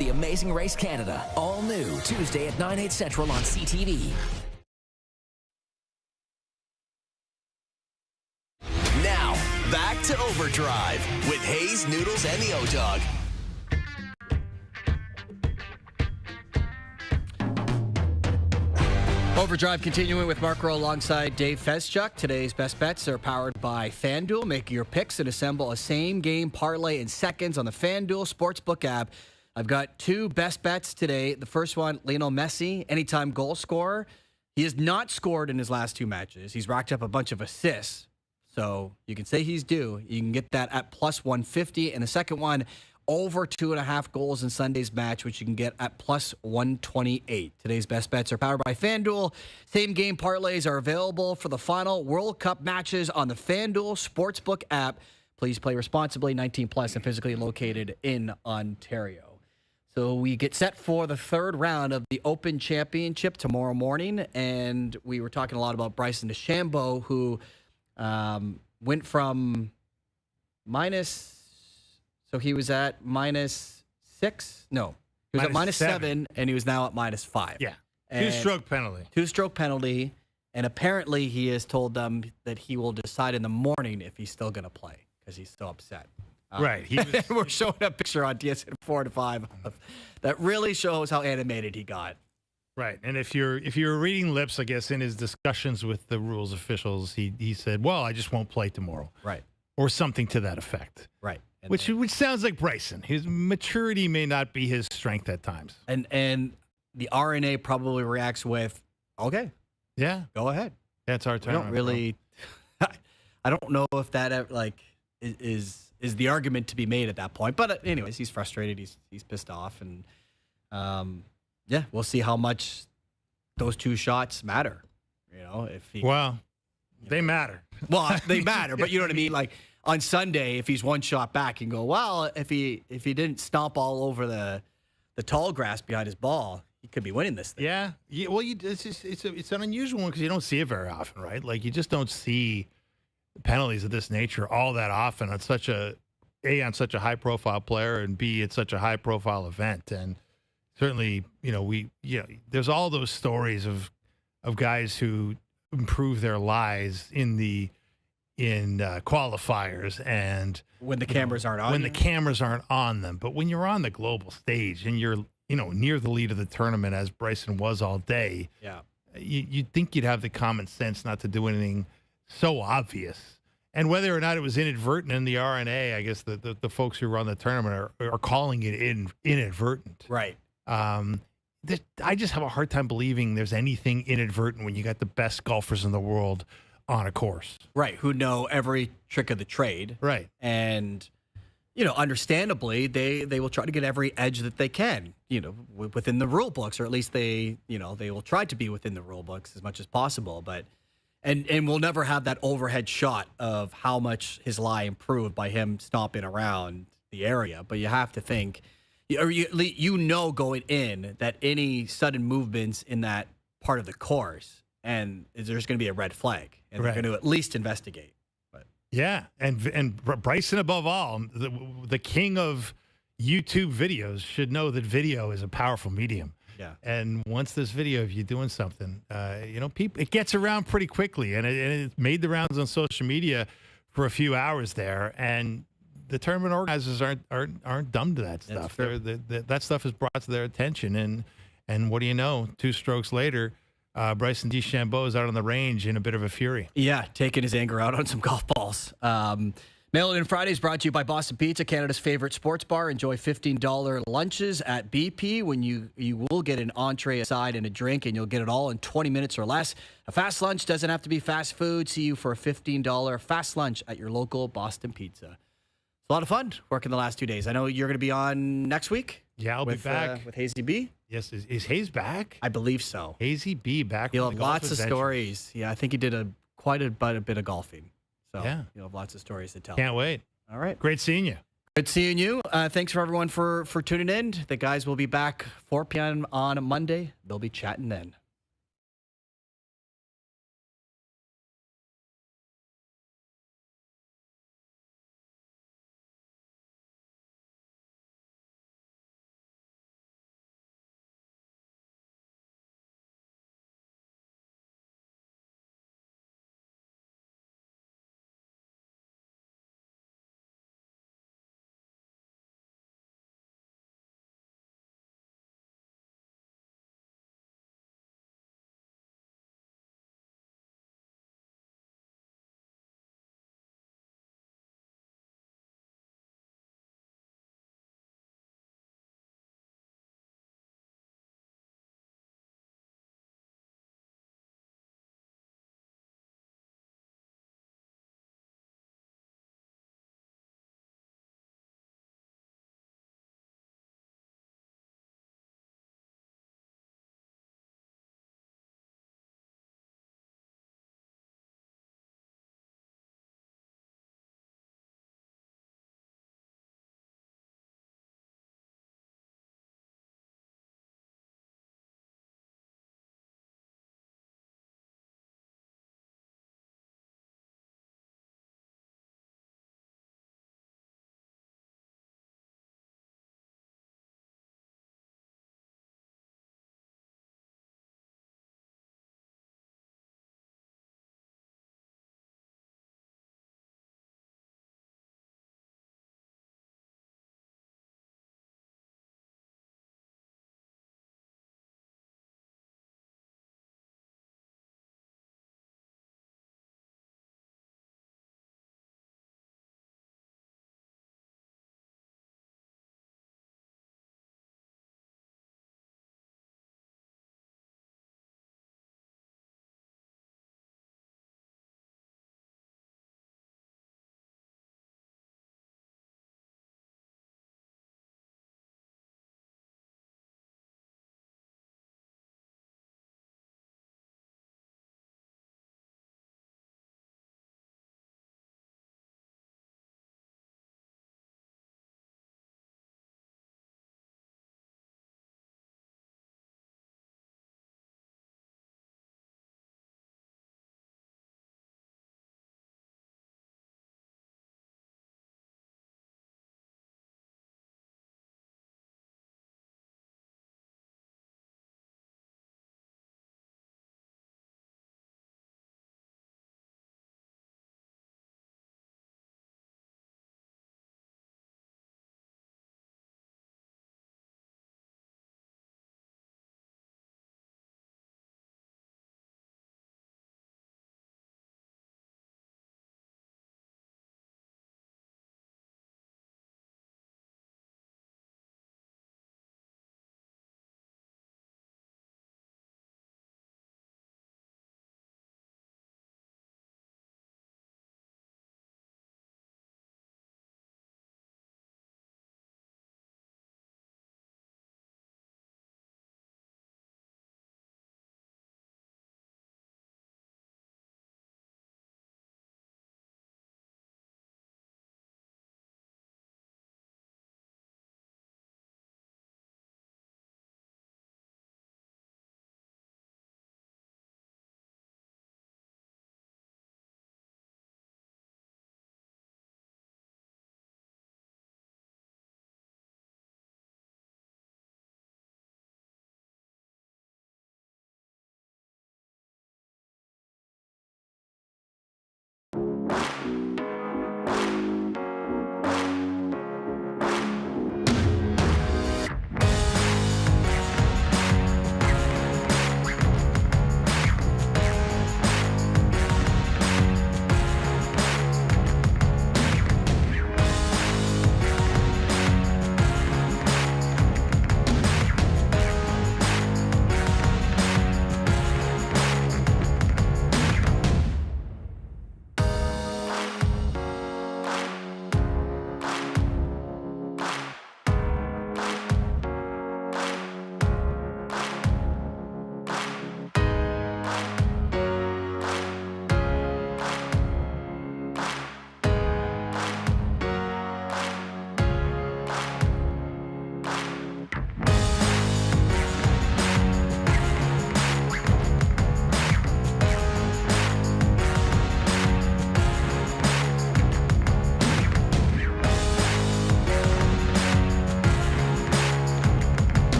The Amazing Race Canada. All new Tuesday at 9, 8 Central on CTV. Now, back to Overdrive with Hayes, Noodles, and the O-Dog. Overdrive continuing with Mark Rowe alongside Dave Feschuk. Today's best bets are powered by FanDuel. Make your picks and assemble a same-game parlay in seconds on the FanDuel Sportsbook app. I've got two best bets today. The first one, Lionel Messi, anytime goal scorer. He has not scored in his last two matches. He's racked up a bunch of assists. So you can say he's due. You can get that at plus 150. And the second one, over 2.5 goals in Sunday's match, which you can get at plus 128. Today's best bets are powered by FanDuel. Same game parlays are available for the final World Cup matches on the FanDuel Sportsbook app. Please play responsibly, 19 plus, and physically located in Ontario. So we get set for the third round of the Open Championship tomorrow morning. And we were talking a lot about Bryson DeChambeau, who went from minus... So he was at -6? No. He was at -7, and he was now at -5. Yeah. And Two-stroke penalty. Two-stroke penalty. And apparently he has told them that he will decide in the morning if he's still going to play because he's so upset. Right. We're showing a picture on DSN 4 to 5 that really shows how animated he got. Right. And if you're reading lips, I guess, in his discussions with the rules officials, he said, well, I just won't play tomorrow. Right. Or something to that effect. Right. Which sounds like Bryson. His maturity may not be his strength at times. And the RNA probably reacts with, okay, yeah, go ahead. That's our turn. I don't really. I don't know if that is the argument to be made at that point. But anyways, he's frustrated. He's pissed off, and yeah, we'll see how much those two shots matter. You know, if he. Well, they matter. Well, they matter, but you know what I mean, like. On Sunday, if he's one shot back, you can go, well, if he didn't stomp all over the tall grass behind his ball, he could be winning this thing. Yeah. Well, it's an unusual one because you don't see it very often, right? Like you just don't see penalties of this nature all that often. It's such on such a high profile player, and B, it's such a high profile event. And certainly, there's all those stories of guys who improve their lives in qualifiers and when the cameras aren't on the cameras aren't on them. But when you're on the global stage and you're near the lead of the tournament as Bryson was all day, yeah, you'd think you'd have the common sense not to do anything so obvious. And whether or not it was inadvertent in the RNA, I guess the folks who run the tournament are calling it inadvertent. Right. I just have a hard time believing there's anything inadvertent when you got the best golfers in the world on a course. Right, who know every trick of the trade. Right. And, understandably, they will try to get every edge that they can, within the rule books, or at least they will try to be within the rule books as much as possible. But, and we'll never have that overhead shot of how much his lie improved by him stomping around the area. But you have to think, or going in that any sudden movements in that part of the course, and there's going to be a red flag, and they're going to at least investigate. But yeah, and Bryson above all, the king of YouTube videos, should know that video is a powerful medium. Yeah, and once this video of you doing something, people, it gets around pretty quickly, and it made the rounds on social media for a few hours there, and the tournament organizers aren't dumb to that stuff. That stuff is brought to their attention, and what do you know? 2 strokes later. Bryson DeChambeau is out on the range in a bit of a fury. Yeah, taking his anger out on some golf balls. Mail It In Friday is brought to you by Boston Pizza, Canada's favorite sports bar. Enjoy $15 lunches at BP when you will get an entree, a side, and a drink, and you'll get it all in 20 minutes or less. A fast lunch doesn't have to be fast food. See you for a $15 fast lunch at your local Boston Pizza. It's a lot of fun working the last 2 days. I know you're going to be on next week. Yeah, I'll be back. With Hazy B. Yes, is Hayes back? I believe so. Hazy B back. He'll have lots of stories. Yeah, I think he did quite a bit of golfing. So yeah, you'll have lots of stories to tell. Can't wait. All right. Great seeing you. Good seeing you. Thanks for everyone for tuning in. The guys will be back 4 p.m. on Monday. They'll be chatting then.